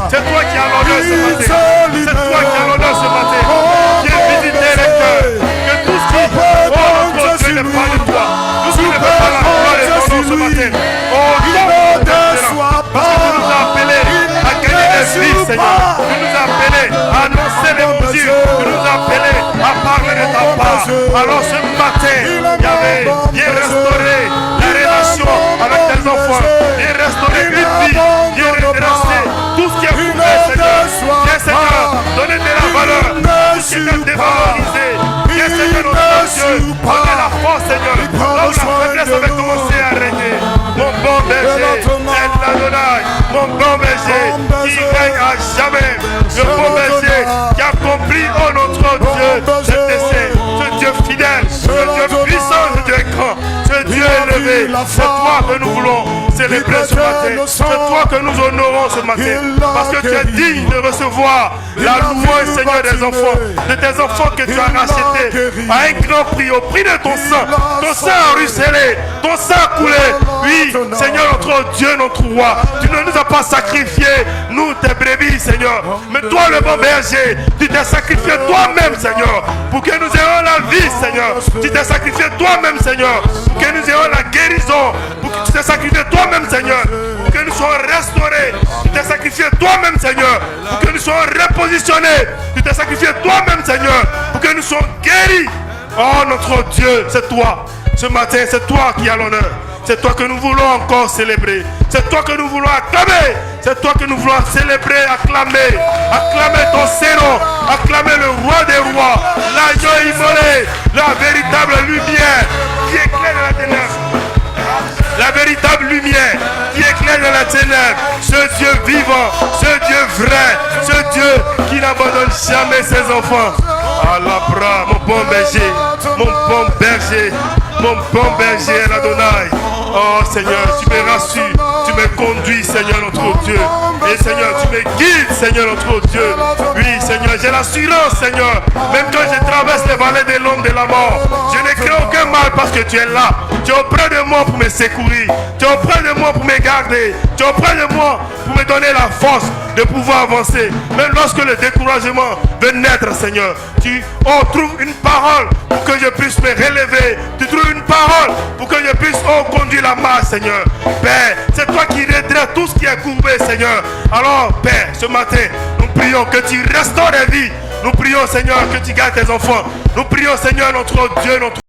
c'est toi qui as l'honneur ce matin, c'est toi qui as l'honneur ce matin, viens visiter les cœurs, que tout ce qui, oh notre Dieu, n'est pas de toi, tout ce qui ne fait pas la gloire de ton nom ce matin, oh Dieu, parce que tu nous as appelés à gagner des vies, Seigneur, tu nous as appelés à annoncer l'évangile, tu nous as appelés à parler de ta part. Alors ce matin, Yahvé, viens restaurer la relation avec tes enfants, viens restaurer une vie, viens redresser tout ce qui est coupé, Seigneur. Viens, Seigneur, donner de la valeur, tout ce qui est dévalorisé. Viens, Seigneur, notre Dieu, donner la force, Seigneur, là où la faiblesse avait commencé à régner. Mon bon berger, El Adonai, mon bon berger, qui règne à jamais. Le bon berger qui a compris, oh notre Dieu, cet essai, ce Dieu fidèle, ce Dieu puissant, ce Dieu grand, ce Dieu élevé. C'est toi que nous voulons, célébrer ce matin. C'est toi que nous honorons ce matin. Parce que tu es digne de recevoir la louange, Seigneur, des enfants. De tes enfants que tu as rachetés à un grand prix, au prix de ton sang. Ton sang a ruisselé, ton sang a coulé. Oui, Seigneur, notre Dieu, notre roi. Tu ne nous as pas sacrifié, nous, tes brebis, Seigneur. Mais toi, le bon berger, tu t'es sacrifié toi-même, Seigneur, pour que nous ayons la vie, Seigneur. Tu t'es sacrifié toi-même, Seigneur, pour que nous ayons la guérison. Pour que tu t'es sacrifié toi-même, Seigneur, pour que nous soyons restaurés. Tu t'es sacrifié toi-même, Seigneur, pour que nous soyons repositionnés. Tu t'es sacrifié toi-même, Seigneur, pour que nous soyons guéris. Oh, notre Dieu, c'est toi. Ce matin, c'est toi qui as l'honneur. C'est toi que nous voulons encore célébrer. C'est toi que nous voulons acclamer. C'est toi que nous voulons célébrer, acclamer. Acclamer ton Seigneur. Acclamer le roi des rois. L'agneau immolé. La véritable lumière qui éclaire dans la ténèbre. La véritable lumière qui éclaire dans la ténèbre. Ce Dieu vivant, ce Dieu vrai, ce Dieu qui n'abandonne jamais ses enfants. Allah, mon bon berger, mon bon berger, mon bon berger, l'Adonai. Oh Seigneur, tu me rassures, tu me conduis, Seigneur notre Dieu. Et Seigneur, tu me guides, Seigneur notre Dieu. Oui, Seigneur, j'ai l'assurance, Seigneur. Même quand je traverse les vallées de l'ombre de la mort, je ne crains aucun mal parce que tu es là. Tu es auprès de moi pour me secourir. Tu es auprès de moi pour me garder. Tu es auprès de moi pour me donner la force de pouvoir avancer. Même lorsque le découragement veut naître, Seigneur, tu trouves une parole pour que je puisse me relever. Tu trouves une parole pour que je puisse conduire la marche, Seigneur. Père, c'est toi qui redresses tout ce qui est courbé, Seigneur. Alors, Père, ce matin, nous prions que tu restaures les vies. Nous prions, Seigneur, que tu gardes tes enfants. Nous prions, Seigneur, notre Dieu, notre